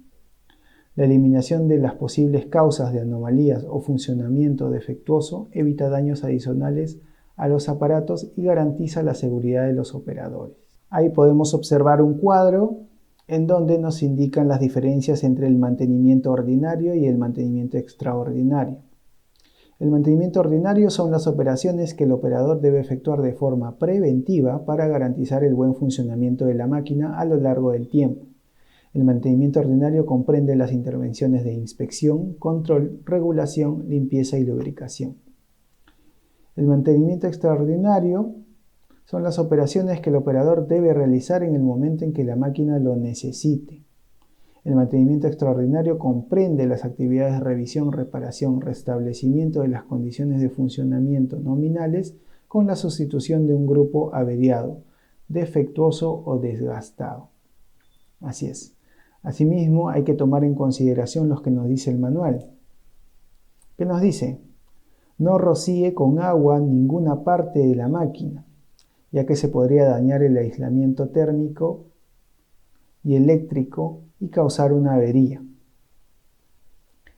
La eliminación de las posibles causas de anomalías o funcionamiento defectuoso evita daños adicionales a los aparatos y garantiza la seguridad de los operadores. Ahí podemos observar un cuadro en donde nos indican las diferencias entre el mantenimiento ordinario y el mantenimiento extraordinario. El mantenimiento ordinario son las operaciones que el operador debe efectuar de forma preventiva para garantizar el buen funcionamiento de la máquina a lo largo del tiempo. El mantenimiento ordinario comprende las intervenciones de inspección, control, regulación, limpieza y lubricación. El mantenimiento extraordinario son las operaciones que el operador debe realizar en el momento en que la máquina lo necesite. El mantenimiento extraordinario comprende las actividades de revisión, reparación, restablecimiento de las condiciones de funcionamiento nominales con la sustitución de un grupo averiado, defectuoso o desgastado. Así es. Asimismo, hay que tomar en consideración lo que nos dice el manual. ¿Qué nos dice? No rocíe con agua ninguna parte de la máquina, ya que se podría dañar el aislamiento térmico y eléctrico y causar una avería.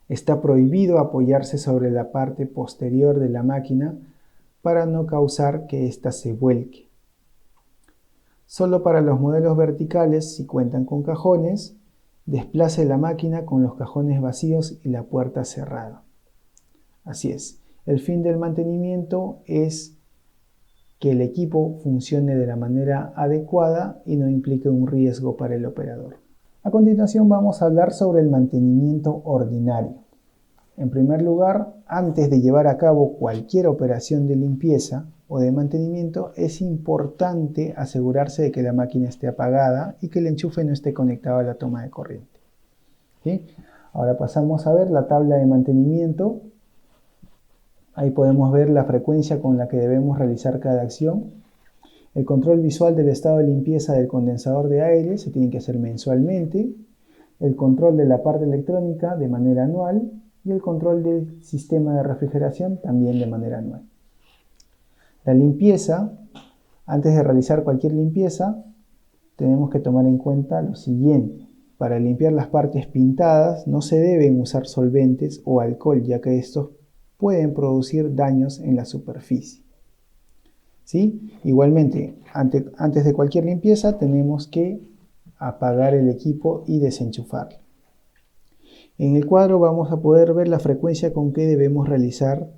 Está prohibido apoyarse sobre la parte posterior de la máquina para no causar que ésta se vuelque. Solo para los modelos verticales, si cuentan con cajones, desplace la máquina con los cajones vacíos y la puerta cerrada. Así es, el fin del mantenimiento es que el equipo funcione de la manera adecuada y no implique un riesgo para el operador. A continuación vamos a hablar sobre el mantenimiento ordinario. En primer lugar, antes de llevar a cabo cualquier operación de limpieza o de mantenimiento, es importante asegurarse de que la máquina esté apagada y que el enchufe no esté conectado a la toma de corriente. ¿Sí? Ahora pasamos a ver la tabla de mantenimiento. Ahí podemos ver la frecuencia con la que debemos realizar cada acción. El control visual del estado de limpieza del condensador de aire se tiene que hacer mensualmente. El control de la parte electrónica de manera anual. Y el control del sistema de refrigeración también de manera anual. La limpieza, antes de realizar cualquier limpieza, tenemos que tomar en cuenta lo siguiente. Para limpiar las partes pintadas no se deben usar solventes o alcohol, ya que estos pueden producir daños en la superficie. ¿Sí? Igualmente, antes de cualquier limpieza tenemos que apagar el equipo y desenchufarlo. En el cuadro vamos a poder ver la frecuencia con que debemos realizar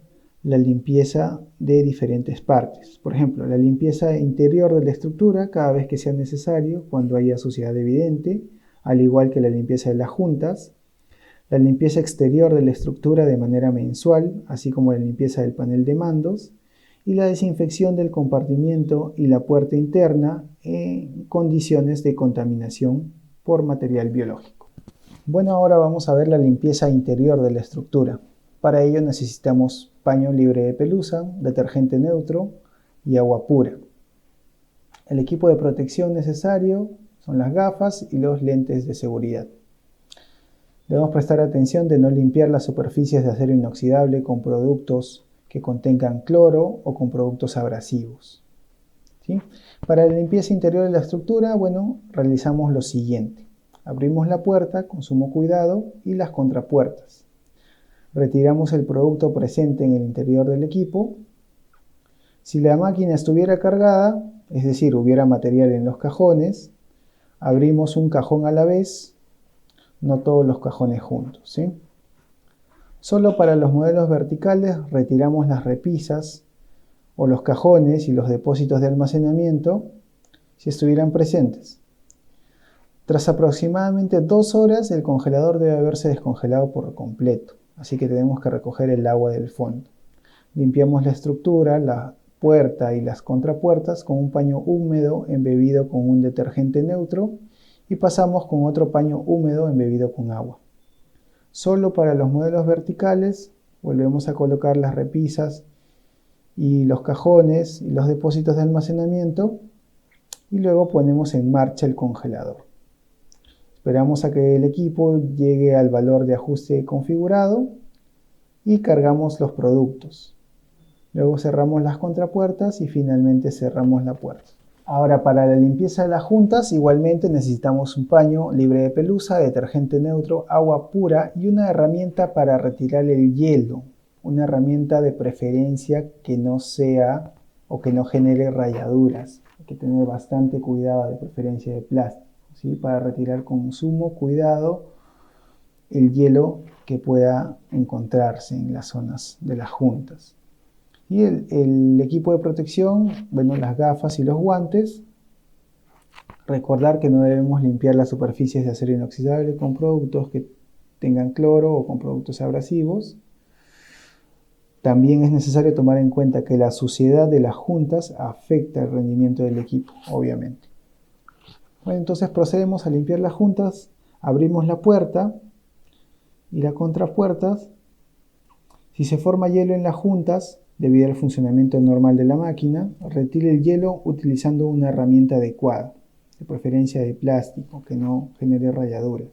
la limpieza de diferentes partes. Por ejemplo, la limpieza interior de la estructura cada vez que sea necesario, cuando haya suciedad evidente, al igual que la limpieza de las juntas. La limpieza exterior de la estructura de manera mensual, así como la limpieza del panel de mandos, y la desinfección del compartimiento y la puerta interna en condiciones de contaminación por material biológico. Bueno, ahora vamos a ver la limpieza interior de la estructura. Para ello necesitamos paño libre de pelusa, detergente neutro y agua pura. El equipo de protección necesario son las gafas y los lentes de seguridad. Debemos prestar atención de no limpiar las superficies de acero inoxidable con productos que contengan cloro o con productos abrasivos. ¿Sí? Para la limpieza interior de la estructura, realizamos lo siguiente. Abrimos la puerta con sumo cuidado y las contrapuertas. Retiramos el producto presente en el interior del equipo. Si la máquina estuviera cargada, es decir, hubiera material en los cajones, abrimos un cajón a la vez, no todos los cajones juntos. ¿Sí? Solo para los modelos verticales retiramos las repisas o los cajones y los depósitos de almacenamiento si estuvieran presentes. Tras aproximadamente 2 horas, el congelador debe haberse descongelado por completo, así que tenemos que recoger el agua del fondo. Limpiamos la estructura, la puerta y las contrapuertas con un paño húmedo embebido con un detergente neutro y pasamos con otro paño húmedo embebido con agua. Solo para los modelos verticales volvemos a colocar las repisas y los cajones y los depósitos de almacenamiento y luego ponemos en marcha el congelador. Esperamos a que el equipo llegue al valor de ajuste configurado y cargamos los productos. Luego cerramos las contrapuertas y finalmente cerramos la puerta. Ahora, para la limpieza de las juntas, igualmente necesitamos un paño libre de pelusa, detergente neutro, agua pura y una herramienta para retirar el hielo. Una herramienta de preferencia que no sea o que no genere rayaduras. Hay que tener bastante cuidado, de preferencia de plástico, ¿sí? Para retirar con sumo cuidado el hielo que pueda encontrarse en las zonas de las juntas. Y el equipo de protección, bueno, las gafas y los guantes. Recordar que no debemos limpiar las superficies de acero inoxidable con productos que tengan cloro o con productos abrasivos. También es necesario tomar en cuenta que la suciedad de las juntas afecta el rendimiento del equipo, obviamente. Bueno, entonces procedemos a limpiar las juntas, abrimos la puerta y la contrapuerta. Si se forma hielo en las juntas, debido al funcionamiento normal de la máquina, retire el hielo utilizando una herramienta adecuada, de preferencia de plástico, que no genere rayaduras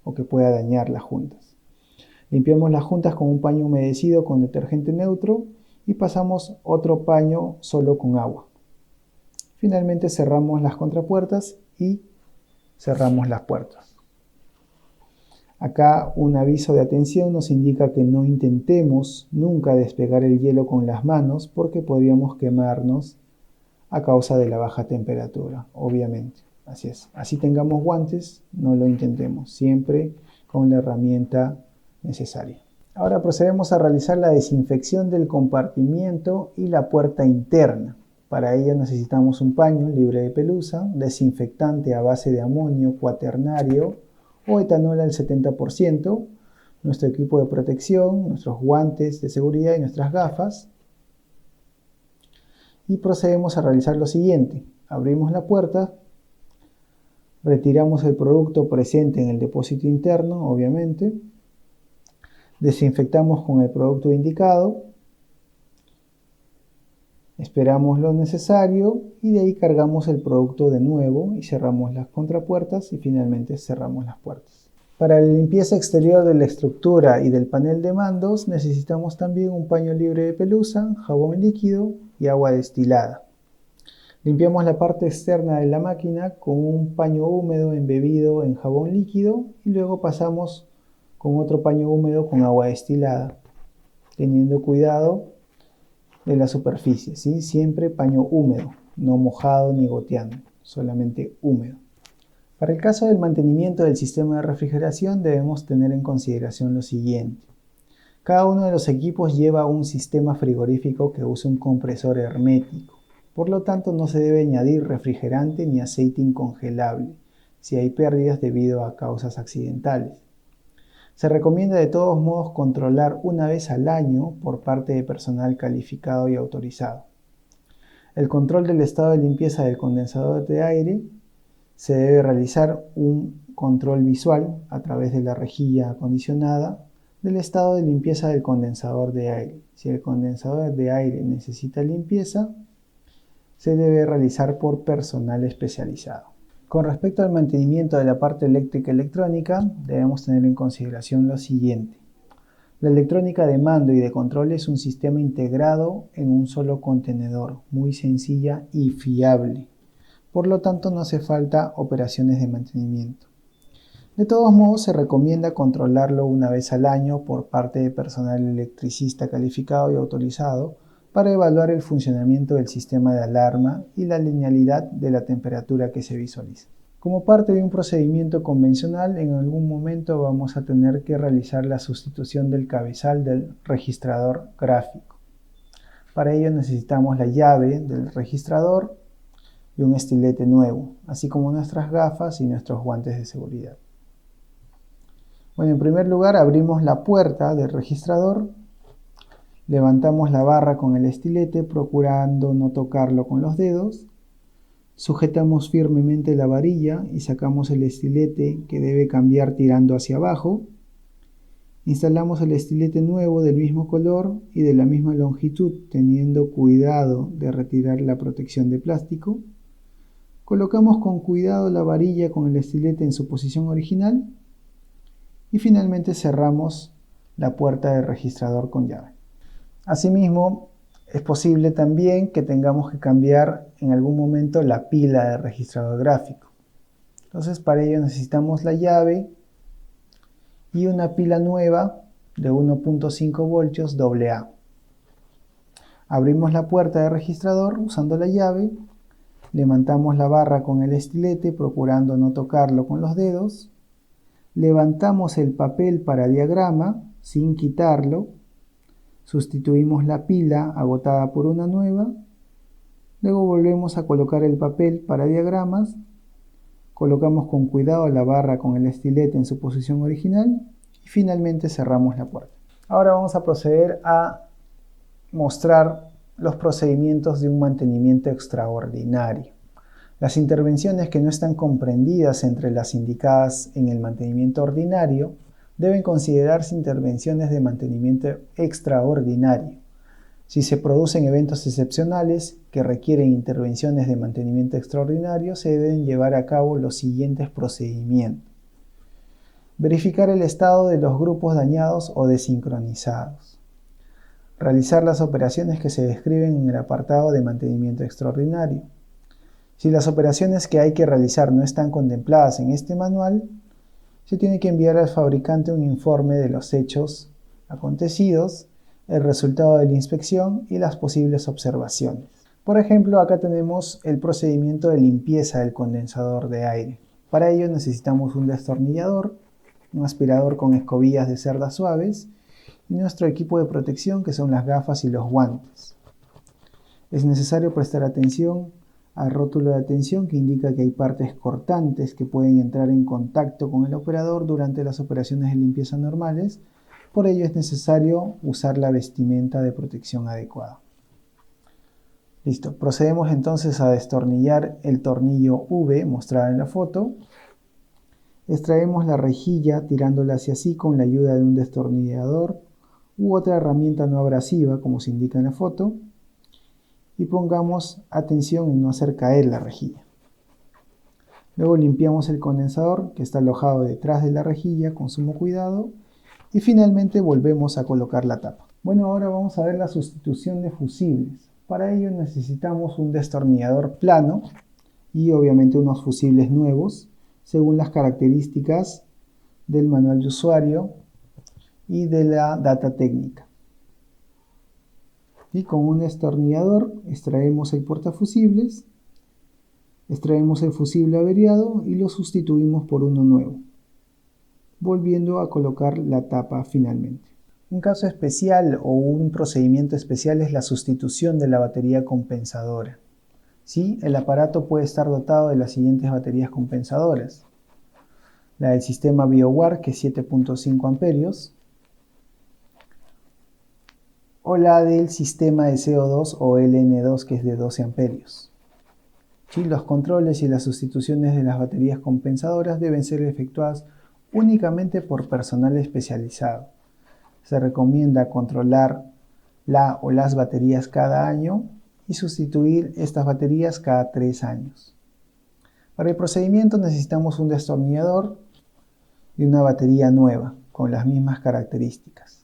o que pueda dañar las juntas. Limpiamos las juntas con un paño humedecido con detergente neutro y pasamos otro paño solo con agua. Finalmente cerramos las contrapuertas y cerramos las puertas. Acá un aviso de atención nos indica que no intentemos nunca despegar el hielo con las manos porque podríamos quemarnos a causa de la baja temperatura, obviamente. Así es. Así tengamos guantes, no lo intentemos, siempre con la herramienta necesaria. Ahora procedemos a realizar la desinfección del compartimiento y la puerta interna. Para ello necesitamos un paño libre de pelusa, desinfectante a base de amonio cuaternario o etanol al 70%, nuestro equipo de protección, nuestros guantes de seguridad y nuestras gafas. Y procedemos a realizar lo siguiente. Abrimos la puerta, retiramos el producto presente en el depósito interno, obviamente. Desinfectamos con el producto indicado. Esperamos lo necesario y de ahí cargamos el producto de nuevo y cerramos las contrapuertas y finalmente cerramos las puertas. Para la limpieza exterior de la estructura y del panel de mandos necesitamos también un paño libre de pelusa, jabón líquido y agua destilada. Limpiamos la parte externa de la máquina con un paño húmedo embebido en jabón líquido y luego pasamos con otro paño húmedo con agua destilada, teniendo cuidado de la superficie, ¿sí? Siempre paño húmedo, no mojado ni goteando, solamente húmedo. Para el caso del mantenimiento del sistema de refrigeración debemos tener en consideración lo siguiente. Cada uno de los equipos lleva un sistema frigorífico que usa un compresor hermético. Por lo tanto, no se debe añadir refrigerante ni aceite incongelable si hay pérdidas debido a causas accidentales. Se recomienda de todos modos controlar una vez al año por parte de personal calificado y autorizado. El control del estado de limpieza del condensador de aire se debe realizar un control visual a través de la rejilla acondicionada del estado de limpieza del condensador de aire. Si el condensador de aire necesita limpieza, se debe realizar por personal especializado. Con respecto al mantenimiento de la parte eléctrica electrónica, debemos tener en consideración lo siguiente. La electrónica de mando y de control es un sistema integrado en un solo contenedor, muy sencilla y fiable. Por lo tanto, no hace falta operaciones de mantenimiento. De todos modos, se recomienda controlarlo una vez al año por parte de personal electricista calificado y autorizado para evaluar el funcionamiento del sistema de alarma y la linealidad de la temperatura que se visualiza. Como parte de un procedimiento convencional, en algún momento vamos a tener que realizar la sustitución del cabezal del registrador gráfico. Para ello necesitamos la llave del registrador y un estilete nuevo, así como nuestras gafas y nuestros guantes de seguridad. Bueno, en primer lugar abrimos la puerta del registrador. Levantamos la barra con el estilete procurando no tocarlo con los dedos. Sujetamos firmemente la varilla y sacamos el estilete que debe cambiar tirando hacia abajo. Instalamos el estilete nuevo del mismo color y de la misma longitud, teniendo cuidado de retirar la protección de plástico. Colocamos con cuidado la varilla con el estilete en su posición original y finalmente cerramos la puerta del registrador con llave. Asimismo, Es posible también que tengamos que cambiar en algún momento la pila del registrador gráfico. Entonces para ello necesitamos la llave y una pila nueva de 1.5 voltios AA. Abrimos la puerta del registrador usando la llave, levantamos la barra con el estilete procurando no tocarlo con los dedos, levantamos el papel para diagrama sin quitarlo, sustituimos la pila agotada por una nueva, luego volvemos a colocar el papel para diagramas, colocamos con cuidado la barra con el estilete en su posición original y finalmente cerramos la puerta. Ahora vamos a proceder a mostrar los procedimientos de un mantenimiento extraordinario. Las intervenciones que no están comprendidas entre las indicadas en el mantenimiento ordinario deben considerarse intervenciones de mantenimiento extraordinario. Si se producen eventos excepcionales que requieren intervenciones de mantenimiento extraordinario, se deben llevar a cabo los siguientes procedimientos. Verificar el estado de los grupos dañados o desincronizados. Realizar las operaciones que se describen en el apartado de mantenimiento extraordinario. Si las operaciones que hay que realizar no están contempladas en este manual, se tiene que enviar al fabricante un informe de los hechos acontecidos, el resultado de la inspección y las posibles observaciones. Por ejemplo, acá tenemos el procedimiento de limpieza del condensador de aire. Para ello necesitamos un destornillador, un aspirador con escobillas de cerdas suaves y nuestro equipo de protección, que son las gafas y los guantes. Es necesario prestar atención al rótulo de atención que indica que hay partes cortantes que pueden entrar en contacto con el operador durante las operaciones de limpieza normales. Por ello es necesario usar la vestimenta de protección adecuada. Listo, procedemos entonces a destornillar el tornillo V mostrado en la foto. Extraemos la rejilla tirándola hacia sí con la ayuda de un destornillador u otra herramienta no abrasiva como se indica en la foto. Y pongamos atención en no hacer caer la rejilla. Luego limpiamos el condensador que está alojado detrás de la rejilla con sumo cuidado y finalmente volvemos a colocar la tapa. Bueno, ahora vamos a ver la sustitución de fusibles. Para ello necesitamos un destornillador plano y obviamente unos fusibles nuevos según las características del manual de usuario y de la data técnica. Y con un destornillador extraemos el portafusibles, extraemos el fusible averiado y lo sustituimos por uno nuevo, volviendo a colocar la tapa finalmente. Un caso especial o un procedimiento especial es la sustitución de la batería compensadora. ¿Sí? El aparato puede estar dotado de las siguientes baterías compensadoras. La del sistema BioWare, que es 7.5 amperios, o la del sistema de CO2 o LN2 que es de 12 amperios. ¿Sí? Los controles y las sustituciones de las baterías compensadoras deben ser efectuadas únicamente por personal especializado. Se recomienda controlar la o las baterías cada año y sustituir estas baterías cada 3 años. Para el procedimiento necesitamos un destornillador y una batería nueva con las mismas características.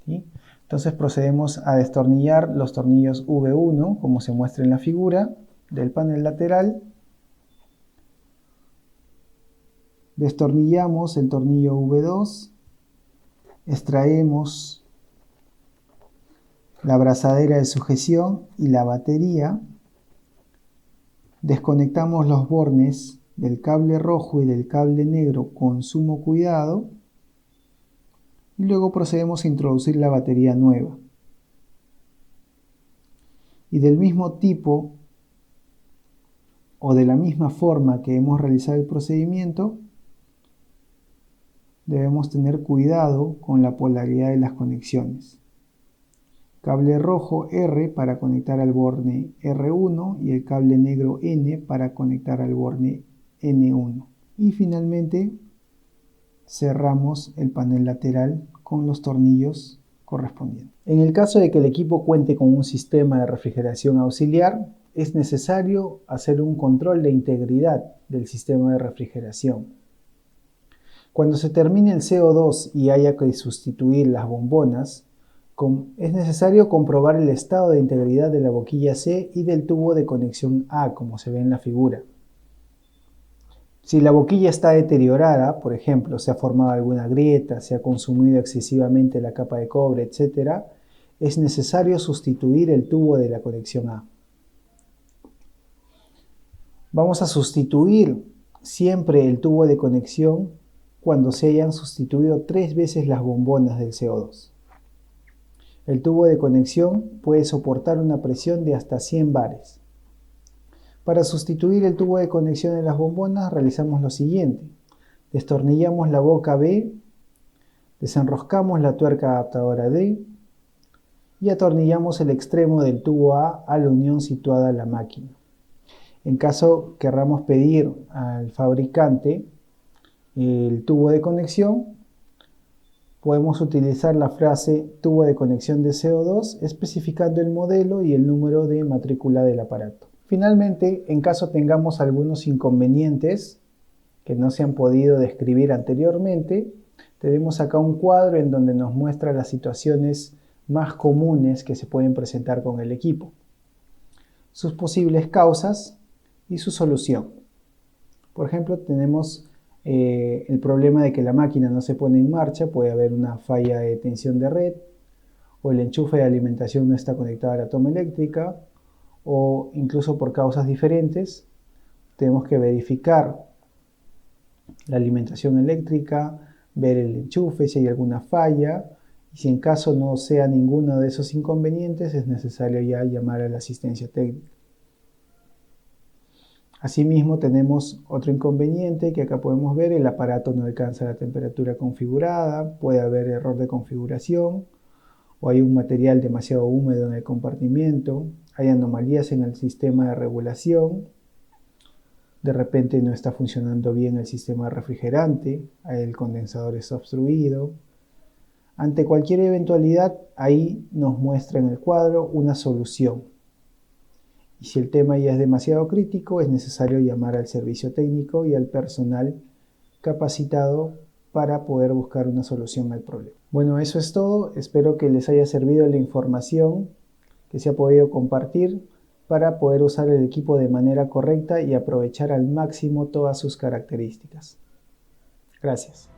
¿Sí? Entonces procedemos a destornillar los tornillos V1, como se muestra en la figura del panel lateral. Destornillamos el tornillo V2, extraemos la abrazadera de sujeción y la batería, desconectamos los bornes del cable rojo y del cable negro con sumo cuidado, y luego procedemos a introducir la batería nueva. Y del mismo tipo o de la misma forma que hemos realizado el procedimiento, debemos tener cuidado con la polaridad de las conexiones. Cable rojo R para conectar al borne R1 y el cable negro N para conectar al borne N1. Y finalmente cerramos el panel lateral con los tornillos correspondientes. En el caso de que el equipo cuente con un sistema de refrigeración auxiliar, es necesario hacer un control de integridad del sistema de refrigeración. Cuando se termine el CO2 y haya que sustituir las bombonas, Es necesario comprobar el estado de integridad de la boquilla C y del tubo de conexión A, como se ve en la figura. Si la boquilla está deteriorada, por ejemplo, se ha formado alguna grieta, se ha consumido excesivamente la capa de cobre, etc., es necesario sustituir el tubo de la conexión A. Vamos a sustituir siempre el tubo de conexión cuando se hayan sustituido 3 veces las bombonas del CO2. El tubo de conexión puede soportar una presión de hasta 100 bares. Para sustituir el tubo de conexión en las bombonas realizamos lo siguiente. Destornillamos la boca B, desenroscamos la tuerca adaptadora D y atornillamos el extremo del tubo A a la unión situada en la máquina. En caso querramos pedir al fabricante el tubo de conexión, podemos utilizar la frase tubo de conexión de CO2 especificando el modelo y el número de matrícula del aparato. Finalmente, en caso tengamos algunos inconvenientes que no se han podido describir anteriormente, tenemos acá un cuadro en donde nos muestra las situaciones más comunes que se pueden presentar con el equipo, sus posibles causas y su solución. Por ejemplo, tenemos el problema de que la máquina no se pone en marcha, puede haber una falla de tensión de red, o el enchufe de alimentación no está conectado a la toma eléctrica, o incluso por causas diferentes, tenemos que verificar la alimentación eléctrica, ver el enchufe si hay alguna falla, y si en caso no sea ninguno de esos inconvenientes, es necesario ya llamar a la asistencia técnica. Asimismo tenemos otro inconveniente que acá podemos ver, el aparato no alcanza la temperatura configurada, puede haber error de configuración, o hay un material demasiado húmedo en el compartimiento, hay anomalías en el sistema de regulación, de repente no está funcionando bien el sistema refrigerante, el condensador está obstruido. Ante cualquier eventualidad, ahí nos muestra en el cuadro una solución. Y si el tema ya es demasiado crítico, es necesario llamar al servicio técnico y al personal capacitado para poder buscar una solución al problema. Bueno, eso es todo. Espero que les haya servido la información que se ha podido compartir para poder usar el equipo de manera correcta y aprovechar al máximo todas sus características. Gracias.